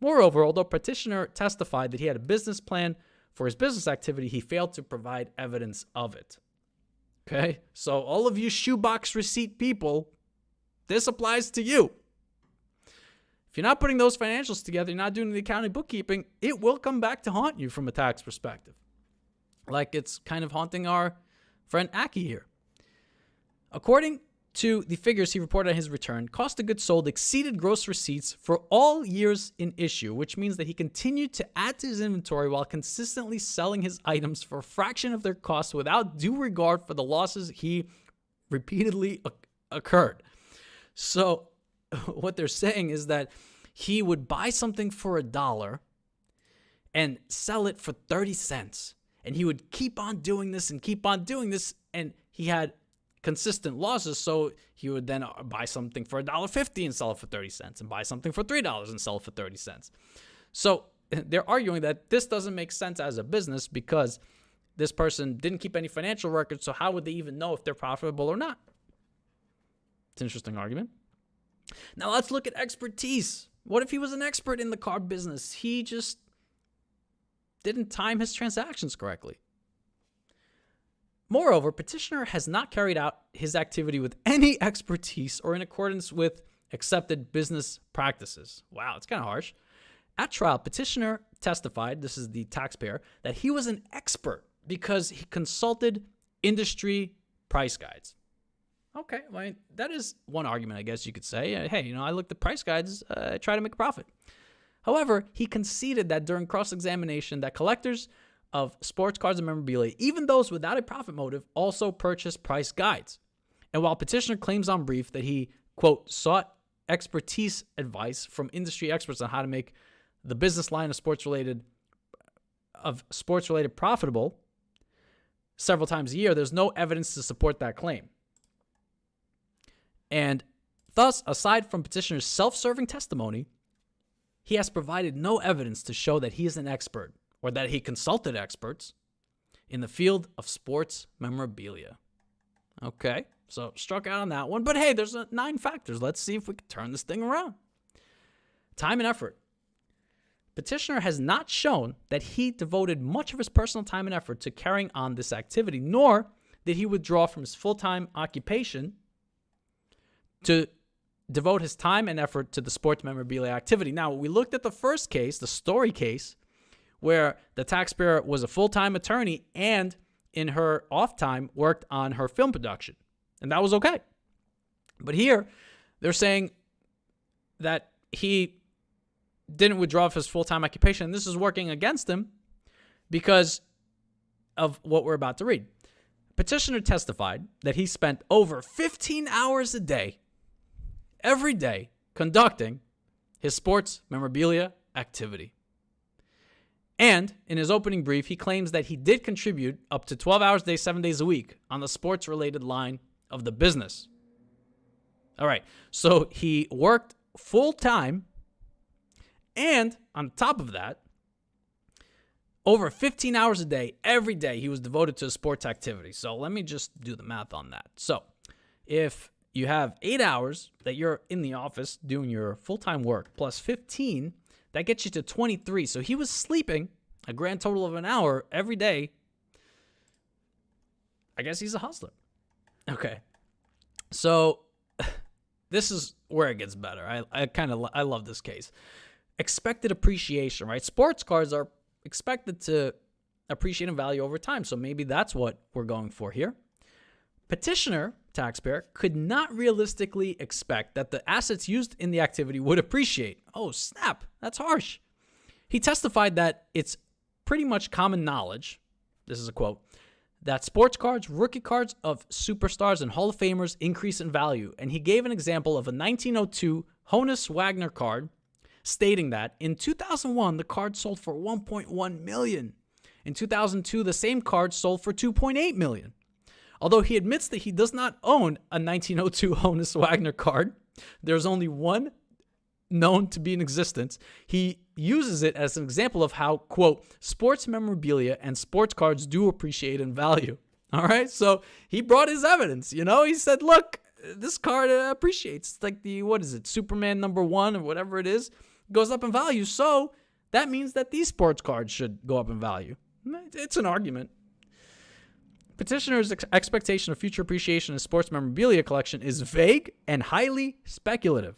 Moreover, although petitioner testified that he had a business plan for his business activity, he failed to provide evidence of it. Okay? So all of you shoebox receipt people, this applies to you. If you're not putting those financials together, you're not doing the accounting bookkeeping, it will come back to haunt you from a tax perspective. Like it's kind of haunting our friend Aki here. According to the figures he reported on his return, cost of goods sold exceeded gross receipts for all years in issue, which means that he continued to add to his inventory while consistently selling his items for a fraction of their cost without due regard for the losses he repeatedly occurred. So what they're saying is that he would buy something for $1 and sell it for 30 cents. And he would keep on doing this and keep on doing this. And he had consistent losses, so he would then buy something for $1.50 and sell it for 30 cents, and buy something for $3 and sell it for 30 cents. So they're arguing that this doesn't make sense as a business because this person didn't keep any financial records, so how would they even know if they're profitable or not? It's an interesting argument. Now let's look at expertise. What if he was an expert in the car business? He just didn't time his transactions correctly. Moreover, petitioner has not carried out his activity with any expertise or in accordance with accepted business practices. Wow, it's kind of harsh. At trial, petitioner testified, this is the taxpayer, that he was an expert because he consulted industry price guides. Okay, well, that is one argument, I guess you could say. Hey, I looked at price guides, I try to make a profit. However, he conceded that during cross-examination that collectors of sports cards and memorabilia, even those without a profit motive, also purchase price guides. And while petitioner claims on brief that he, quote, sought expertise advice from industry experts on how to make the business line of sports-related profitable several times a year, there's no evidence to support that claim. And thus, aside from petitioner's self-serving testimony, he has provided no evidence to show that he is an expert or that he consulted experts in the field of sports memorabilia. Okay, so struck out on that one. But hey, there's 9 factors. Let's see if we can turn this thing around. Time and effort. Petitioner has not shown that he devoted much of his personal time and effort to carrying on this activity, nor did he withdraw from his full-time occupation to devote his time and effort to the sports memorabilia activity. Now, we looked at the first case, the Story case, where the taxpayer was a full-time attorney and in her off time worked on her film production. And that was okay. But here, they're saying that he didn't withdraw from his full-time occupation. And this is working against him because of what we're about to read. Petitioner testified that he spent over 15 hours a day, every day, conducting his sports memorabilia activity. And in his opening brief, he claims that he did contribute up to 12 hours a day, 7 days a week on the sports-related line of the business. All right. So he worked full time, and on top of that, over 15 hours a day, every day, he was devoted to a sports activity. So let me just do the math on that. So if you have 8 hours that you're in the office doing your full-time work plus 15, that gets you to 23. So he was sleeping a grand total of an hour every day. I guess he's a hustler. Okay. So this is where it gets better. I love this case. Expected appreciation, right? Sports cards are expected to appreciate in value over time. So maybe that's what we're going for here. Petitioner, taxpayer, could not realistically expect that the assets used in the activity would appreciate. Oh, snap. That's harsh. He testified that it's pretty much common knowledge, this is a quote, that sports cards, rookie cards of superstars and Hall of Famers increase in value. And he gave an example of a 1902 Honus Wagner card, stating that in 2001, the card sold for $1.1 million. In 2002, the same card sold for $2.8 million. Although he admits that he does not own a 1902 Honus Wagner card, there's only one known to be in existence. He uses it as an example of how, quote, sports memorabilia and sports cards do appreciate in value. All right, so he brought his evidence. He said, look, this card appreciates. It's like Superman #1 or whatever it is, goes up in value. So that means that these sports cards should go up in value. It's an argument. Petitioner's expectation of future appreciation in sports memorabilia collection is vague and highly speculative.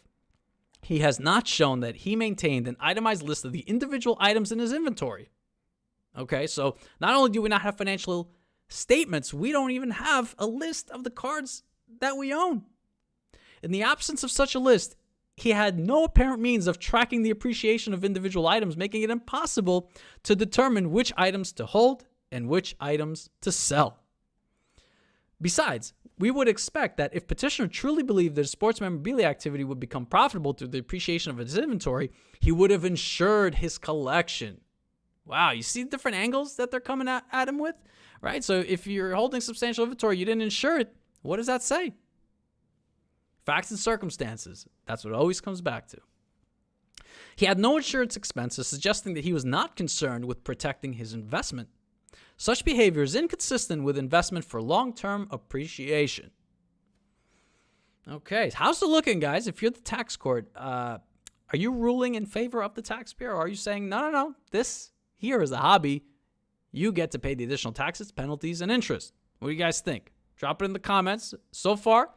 He has not shown that he maintained an itemized list of the individual items in his inventory. Okay, so not only do we not have financial statements, we don't even have a list of the cards that we own. In the absence of such a list, he had no apparent means of tracking the appreciation of individual items, making it impossible to determine which items to hold and which items to sell. Besides, we would expect that if petitioner truly believed that his sports memorabilia activity would become profitable through the appreciation of his inventory, he would have insured his collection. Wow, you see the different angles that they're coming at him with? Right? So if you're holding substantial inventory, you didn't insure it, what does that say? Facts and circumstances. That's what it always comes back to. He had no insurance expenses, suggesting that he was not concerned with protecting his investment. Such behavior is inconsistent with investment for long-term appreciation. Okay, how's it looking, guys? If you're the tax court, are you ruling in favor of the taxpayer, or are you saying, no, this here is a hobby. You get to pay the additional taxes, penalties, and interest. What do you guys think? Drop it in the comments. So far,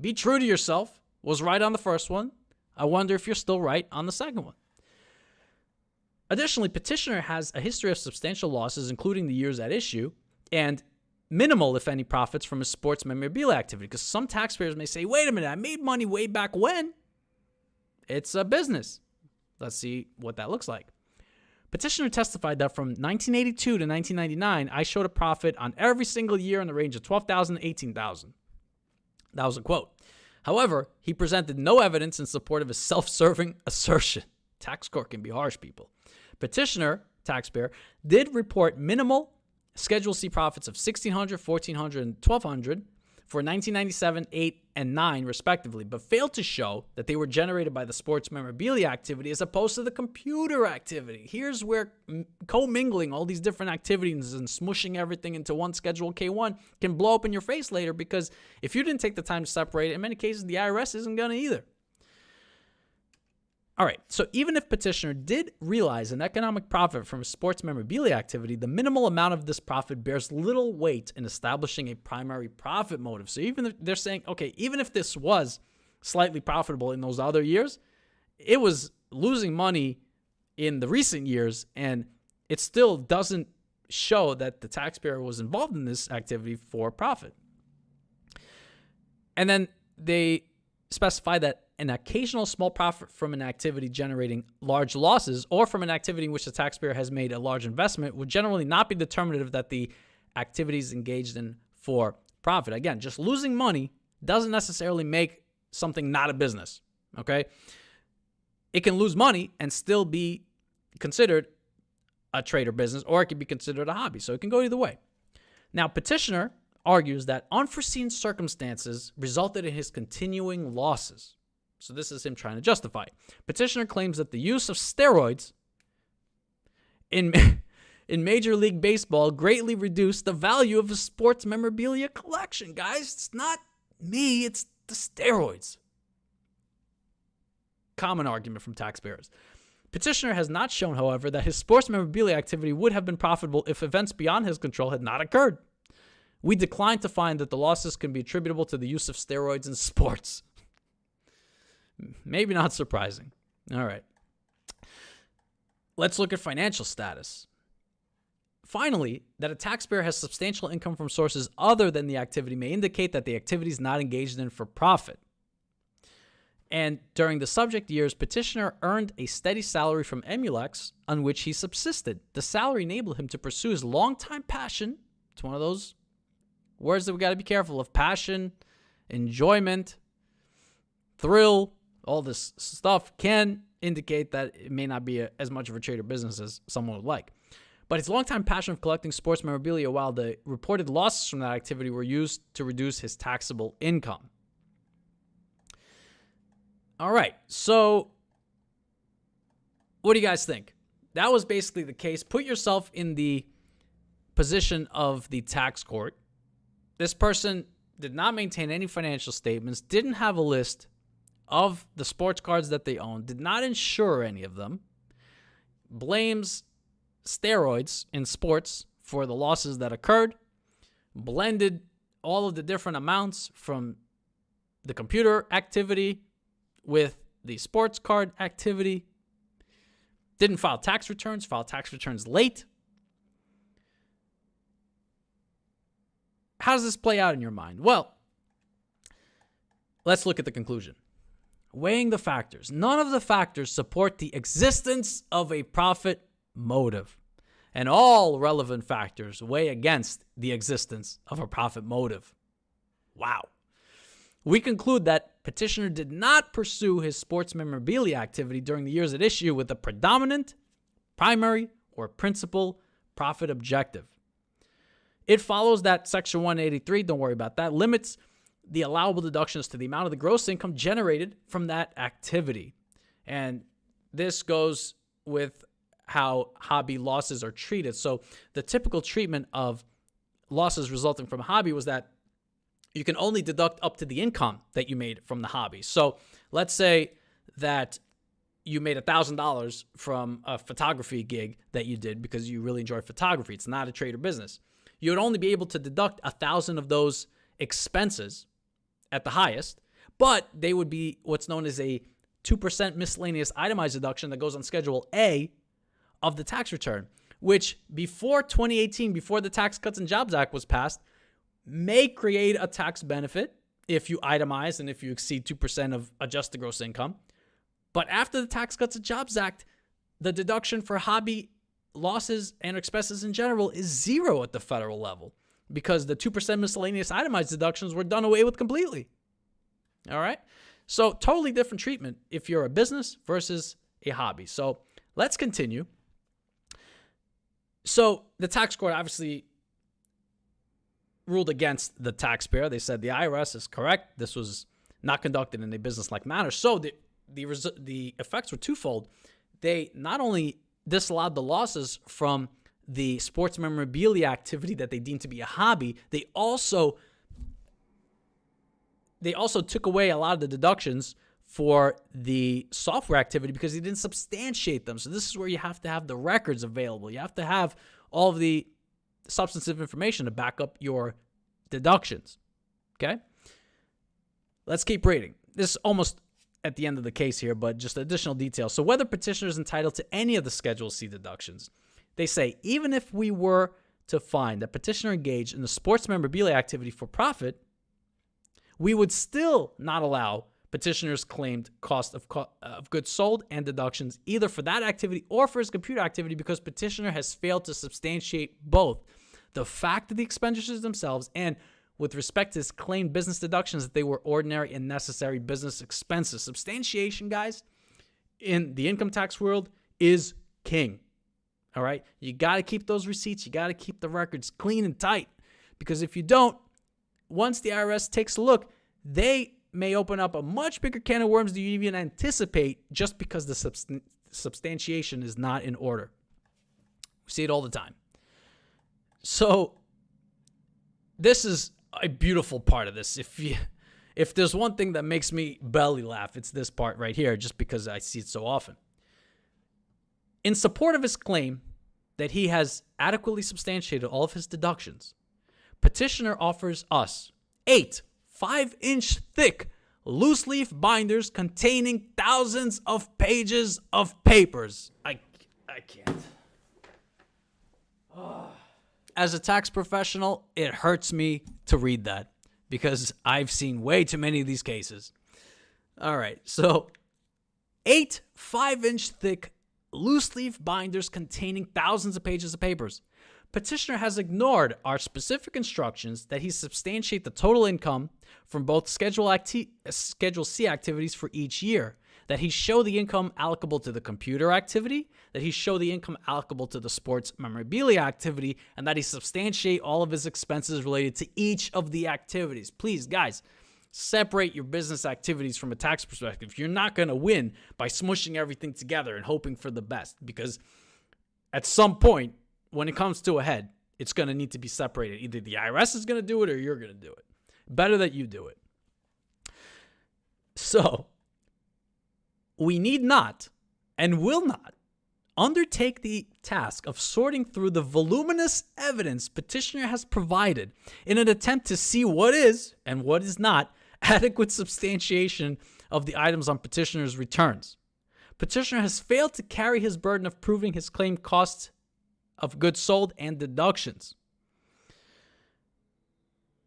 be true to yourself. Was right on the first one. I wonder if you're still right on the second one. Additionally, petitioner has a history of substantial losses, including the years at issue, and minimal, if any, profits from his sports memorabilia activity. Because some taxpayers may say, wait a minute, I made money way back when. It's a business. Let's see what that looks like. Petitioner testified that from 1982 to 1999, I showed a profit on every single year in the range of $12,000 to $18,000. That was a quote. However, he presented no evidence in support of his self-serving assertion. Tax court can be harsh, people. Petitioner, taxpayer, did report minimal Schedule C profits of $1,600, $1,400, and $1,200 for 1997, 8, and 9, respectively, but failed to show that they were generated by the sports memorabilia activity as opposed to the computer activity. Here's where commingling all these different activities and smushing everything into one Schedule K1 can blow up in your face later, because if you didn't take the time to separate it, in many cases, the IRS isn't going to either. All right, so even if petitioner did realize an economic profit from a sports memorabilia activity, the minimal amount of this profit bears little weight in establishing a primary profit motive. So even if they're saying, okay, even if this was slightly profitable in those other years, it was losing money in the recent years, and it still doesn't show that the taxpayer was involved in this activity for profit. And then they specify that an occasional small profit from an activity generating large losses, or from an activity in which the taxpayer has made a large investment, would generally not be determinative that the activity is engaged in for profit. Again, just losing money doesn't necessarily make something not a business, okay? It can lose money and still be considered a trade or business, or it can be considered a hobby. So it can go either way. Now, petitioner argues that unforeseen circumstances resulted in his continuing losses. So this is him trying to justify it. Petitioner claims that the use of steroids in Major League Baseball greatly reduced the value of his sports memorabilia collection. Guys, it's not me, it's the steroids. Common argument from taxpayers. Petitioner has not shown, however, that his sports memorabilia activity would have been profitable if events beyond his control had not occurred. We decline to find that the losses can be attributable to the use of steroids in sports. Maybe not surprising. All right. Let's look at financial status. Finally, that a taxpayer has substantial income from sources other than the activity may indicate that the activity is not engaged in for profit. And during the subject years, petitioner earned a steady salary from Emulex on which he subsisted. The salary enabled him to pursue his longtime passion. It's one of those words that we got to be careful of. Passion, enjoyment, thrill, all this stuff can indicate that it may not be as much of a trade or business as someone would like. But his longtime passion of collecting sports memorabilia, while the reported losses from that activity were used to reduce his taxable income. All right, so what do you guys think? That was basically the case. Put yourself in the position of the tax court. This person did not maintain any financial statements, didn't have a list of the sports cards that they owned, did not insure any of them, blames steroids in sports for the losses that occurred, blended all of the different amounts from the computer activity with the sports card activity, didn't file tax returns, filed tax returns late. How does this play out in your mind? Well, let's look at the conclusion. Weighing the factors. None of the factors support the existence of a profit motive, and all relevant factors weigh against the existence of a profit motive. Wow. We conclude that petitioner did not pursue his sports memorabilia activity during the years at issue with a predominant, primary, or principal profit objective. It follows that Section 183, don't worry about that, limits the allowable deductions to the amount of the gross income generated from that activity. And this goes with how hobby losses are treated. So the typical treatment of losses resulting from a hobby was that you can only deduct up to the income that you made from the hobby. So let's say that you made $1,000 from a photography gig that you did because you really enjoy photography. It's not a trade or business. You would only be able to deduct 1,000 of those expenses at the highest, but they would be what's known as a 2% miscellaneous itemized deduction that goes on Schedule A of the tax return, which before 2018, before the Tax Cuts and Jobs Act was passed, may create a tax benefit if you itemize and if you exceed 2% of adjusted gross income. But after the Tax Cuts and Jobs Act, the deduction for hobby losses and expenses in general is zero at the federal level because the 2% miscellaneous itemized deductions were done away with completely. All right? So totally different treatment if you're a business versus a hobby. So let's continue. So the tax court obviously ruled against the taxpayer. They said the IRS is correct. This was not conducted in a business-like manner. So the effects were twofold. They not only disallowed the losses from the sports memorabilia activity that they deemed to be a hobby, they also took away a lot of the deductions for the software activity because they didn't substantiate them. So this is where you have to have the records available. You have to have all of the substantive information to back up your deductions. Okay? Let's keep reading. This is almost at the end of the case here, but just additional details. So whether petitioner is entitled to any of the Schedule C deductions, they say, even if we were to find that petitioner engaged in the sports memorabilia activity for profit, we would still not allow petitioner's claimed cost of goods sold and deductions either for that activity or for his computer activity because petitioner has failed to substantiate both the fact of the expenditures themselves and with respect to his claimed business deductions that they were ordinary and necessary business expenses. Substantiation, guys, in the income tax world is king. All right? You got to keep those receipts. You got to keep the records clean and tight because if you don't, once the IRS takes a look, they may open up a much bigger can of worms than you even anticipate just because the substantiation is not in order. We see it all the time. So this is a beautiful part of this. If there's one thing that makes me belly laugh, it's this part right here, just because I see it so often. In support of his claim that he has adequately substantiated all of his deductions, petitioner offers us 8 5-inch thick loose leaf binders containing thousands of pages of papers. I can't. As a tax professional, it hurts me to read that because I've seen way too many of these cases. All right, so 8 5-inch thick loose leaf binders containing thousands of pages of papers. Petitioner has ignored our specific instructions that he substantiate the total income from both Schedule C activities for each year, that he show the income allocable to the computer activity, that he show the income allocable to the sports memorabilia activity, and that he substantiate all of his expenses related to each of the activities. Please, guys, separate your business activities from a tax perspective. You're not going to win by smushing everything together and hoping for the best, because at some point, when it comes to a head, it's going to need to be separated. Either the IRS is going to do it or you're going to do it. Better that you do it. So, we need not and will not undertake the task of sorting through the voluminous evidence petitioner has provided in an attempt to see what is and what is not adequate substantiation of the items on petitioner's returns. Petitioner has failed to carry his burden of proving his claimed costs of goods sold and deductions.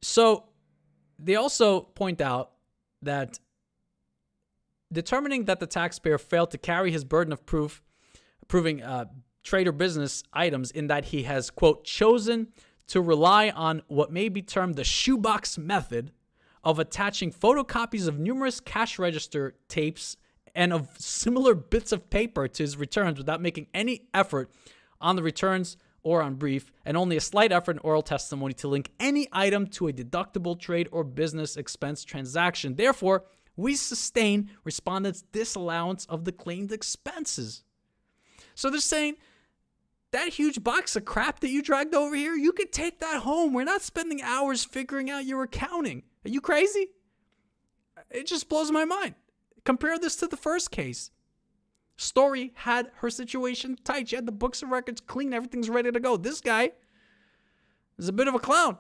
So they also point out that determining that the taxpayer failed to carry his burden of proving trade or business items in that he has, quote, chosen to rely on what may be termed the shoebox method of attaching photocopies of numerous cash register tapes and of similar bits of paper to his returns without making any effort on the returns or on brief, and only a slight effort in oral testimony to link any item to a deductible trade or business expense transaction. Therefore, we sustain respondents' disallowance of the claimed expenses. So they're saying that huge box of crap that you dragged over here, you could take that home. We're not spending hours figuring out your accounting. Are you crazy? It just blows my mind. Compare this to the first case. Story had her situation tight. She had the books and records clean. Everything's ready to go. This guy is a bit of a clown.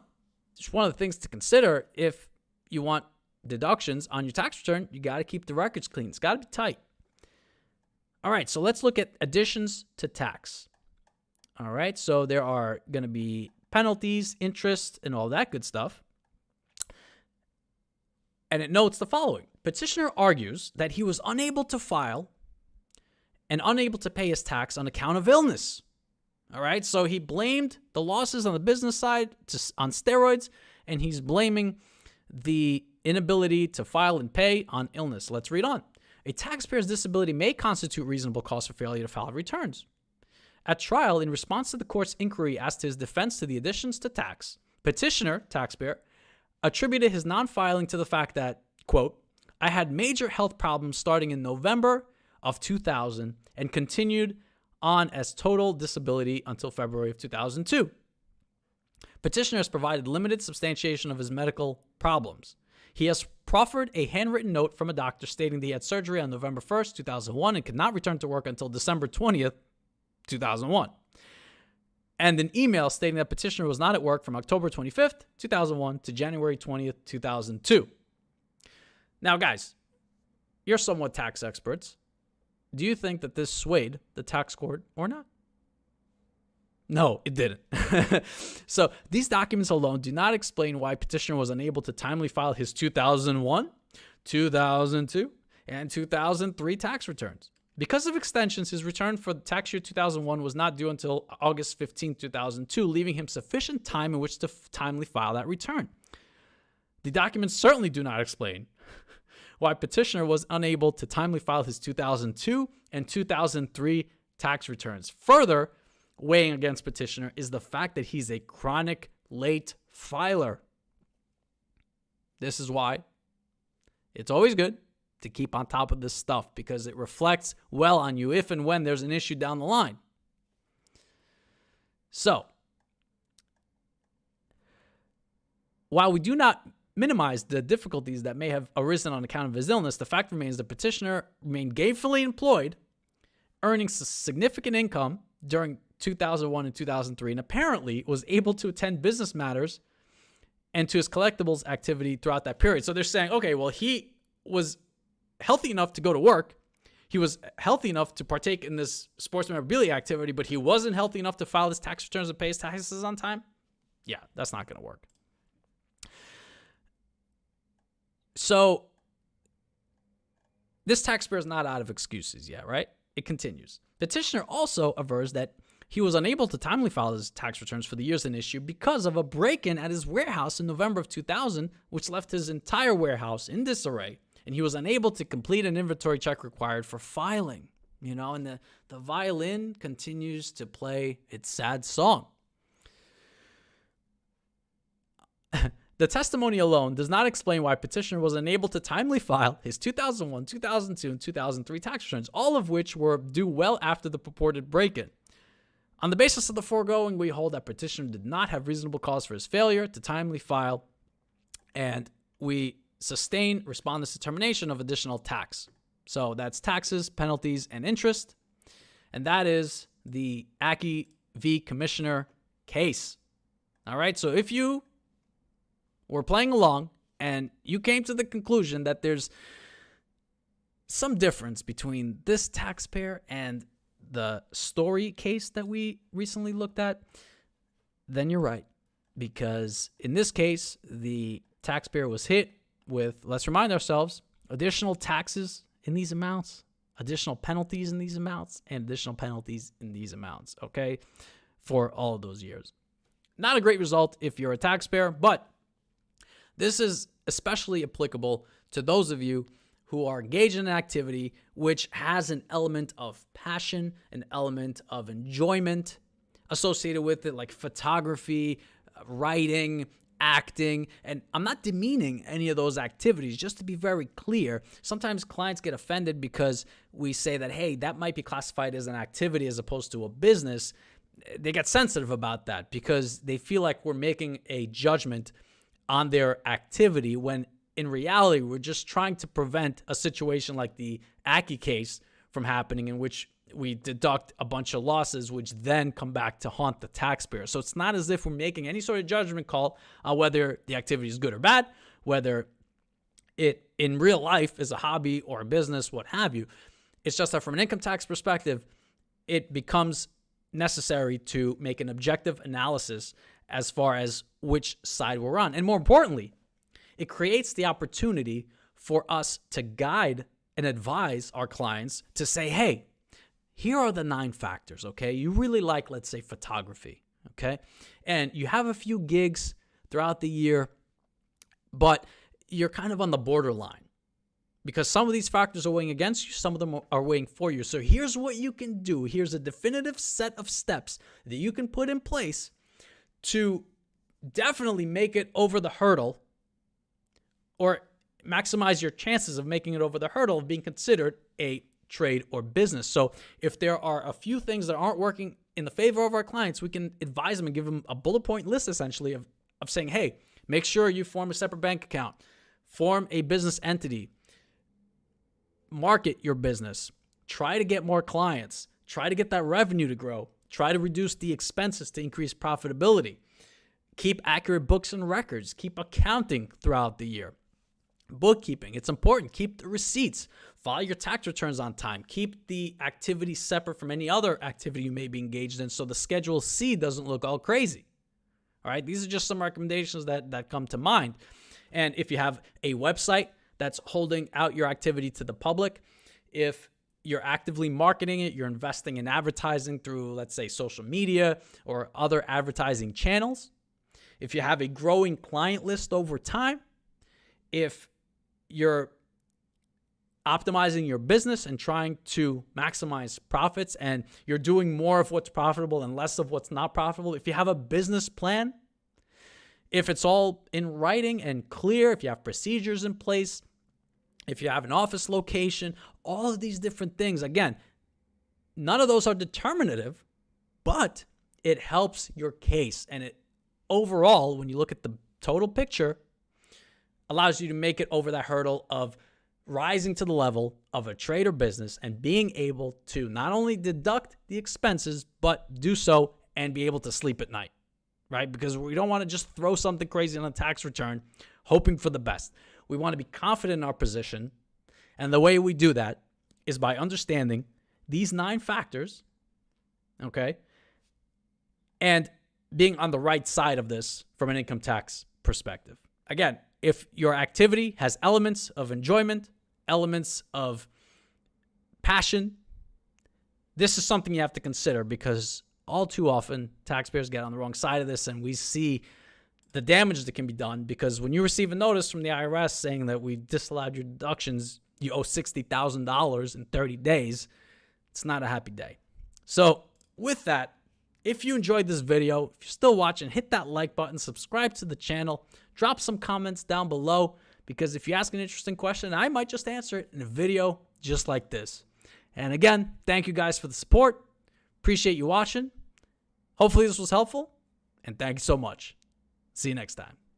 Just one of the things to consider if you want deductions on your tax return, you got to keep the records clean. It's got to be tight. All right, so let's look at additions to tax. All right, so there are going to be penalties, interest, and all that good stuff. And it notes the following. Petitioner argues that he was unable to file and unable to pay his tax on account of illness. All right, so he blamed the losses on the business side on steroids, and he's blaming the inability to file and pay on illness. Let's read on. A taxpayer's disability may constitute reasonable cause for failure to file returns. At trial, in response to the court's inquiry as to his defense to the additions to tax, petitioner, taxpayer, attributed his non-filing to the fact that, quote, I had major health problems starting in November of 2000 and continued on as total disability until February of 2002. Petitioner has provided limited substantiation of his medical problems. He has proffered a handwritten note from a doctor stating that he had surgery on November 1st, 2001 and could not return to work until December 20th, 2001. And an email stating that petitioner was not at work from October 25th, 2001 to January 20th, 2002. Now, guys, you're somewhat tax experts. Do you think that this swayed the tax court or not? No, it didn't. So these documents alone do not explain why petitioner was unable to timely file his 2001, 2002, and 2003 tax returns. Because of extensions, his return for the tax year 2001 was not due until August 15, 2002, leaving him sufficient time in which to timely file that return. The documents certainly do not explain why petitioner was unable to timely file his 2002 and 2003 tax returns. Further, weighing against petitioner is the fact that he's a chronic late filer. This is why it's always good to keep on top of this stuff, because it reflects well on you if and when there's an issue down the line. So, while we do not minimize the difficulties that may have arisen on account of his illness, the fact remains the petitioner remained gainfully employed, earning significant income during 2001 and 2003, and apparently was able to attend business matters and to his collectibles activity throughout that period. So they're saying, okay, well, he was healthy enough to go to work. He was healthy enough to partake in this sports memorabilia activity, but he wasn't healthy enough to file his tax returns and pay his taxes on time. Yeah, that's not going to work. So this taxpayer is not out of excuses yet, right? It continues. Petitioner also avers that he was unable to timely file his tax returns for the years in issue because of a break-in at his warehouse in November of 2000, which left his entire warehouse in disarray, and he was unable to complete an inventory check required for filing. You know, and the violin continues to play its sad song. The testimony alone does not explain why petitioner was unable to timely file his 2001, 2002, and 2003 tax returns, all of which were due well after the purported break-in. On the basis of the foregoing, we hold that petitioner did not have reasonable cause for his failure to timely file, and we sustain respondent's determination of additional tax. So that's taxes, penalties, and interest, and that is the Aki v. Commissioner case. All right, so if you were playing along and you came to the conclusion that there's some difference between this taxpayer and the Story case that we recently looked at, then you're right. Because in this case, the taxpayer was hit with, let's remind ourselves, additional taxes in these amounts, additional penalties in these amounts, and additional penalties in these amounts, okay, for all of those years. Not a great result if you're a taxpayer, but this is especially applicable to those of you who are engaged in an activity which has an element of passion, an element of enjoyment associated with it, like photography, writing, acting. And I'm not demeaning any of those activities, just to be very clear. Sometimes clients get offended because we say that, hey, that might be classified as an activity as opposed to a business. They get sensitive about that because they feel like we're making a judgment on their activity, when in reality, we're just trying to prevent a situation like the Aki case from happening, in which we deduct a bunch of losses, which then come back to haunt the taxpayer. So it's not as if we're making any sort of judgment call on whether the activity is good or bad, whether it in real life is a hobby or a business, what have you. It's just that from an income tax perspective, it becomes necessary to make an objective analysis as far as which side we're on. And more importantly, it creates the opportunity for us to guide and advise our clients to say, hey, here are the 9 factors, okay? You really like, let's say, photography, okay? And you have a few gigs throughout the year, but you're kind of on the borderline because some of these factors are weighing against you, some of them are weighing for you. So here's what you can do. Here's a definitive set of steps that you can put in place to definitely make it over the hurdle, or maximize your chances of making it over the hurdle of being considered a trade or business. So if there are a few things that aren't working in the favor of our clients, we can advise them and give them a bullet point list essentially of saying, hey, make sure you form a separate bank account, form a business entity, market your business, try to get more clients, try to get that revenue to grow, try to reduce the expenses to increase profitability, keep accurate books and records, keep accounting throughout the year. Bookkeeping, it's important. Keep the receipts. File your tax returns on time. Keep the activity separate from any other activity you may be engaged in so the Schedule C doesn't look all crazy. All right, these are just some recommendations that come to mind. And if you have a website that's holding out your activity to the public, if you're actively marketing it, you're investing in advertising through, let's say, social media or other advertising channels, if you have a growing client list over time, if you're optimizing your business and trying to maximize profits and you're doing more of what's profitable and less of what's not profitable, if you have a business plan, if it's all in writing and clear, if you have procedures in place, if you have an office location, all of these different things, again, none of those are determinative, but it helps your case. And it overall, when you look at the total picture, allows you to make it over that hurdle of rising to the level of a trade or business and being able to not only deduct the expenses, but do so and be able to sleep at night, right? Because we don't want to just throw something crazy on a tax return, hoping for the best. We want to be confident in our position. And the way we do that is by understanding these 9 factors, okay? And being on the right side of this from an income tax perspective. Again, if your activity has elements of enjoyment, elements of passion, this is something you have to consider, because all too often taxpayers get on the wrong side of this and we see the damage that can be done, because when you receive a notice from the IRS saying that we disallowed your deductions, you owe $60,000 in 30 days, it's not a happy day. So with that, if you enjoyed this video, if you're still watching, hit that like button, subscribe to the channel, drop some comments down below, because if you ask an interesting question, I might just answer it in a video just like this. And again, thank you guys for the support. Appreciate you watching. Hopefully this was helpful, and thank you so much. See you next time.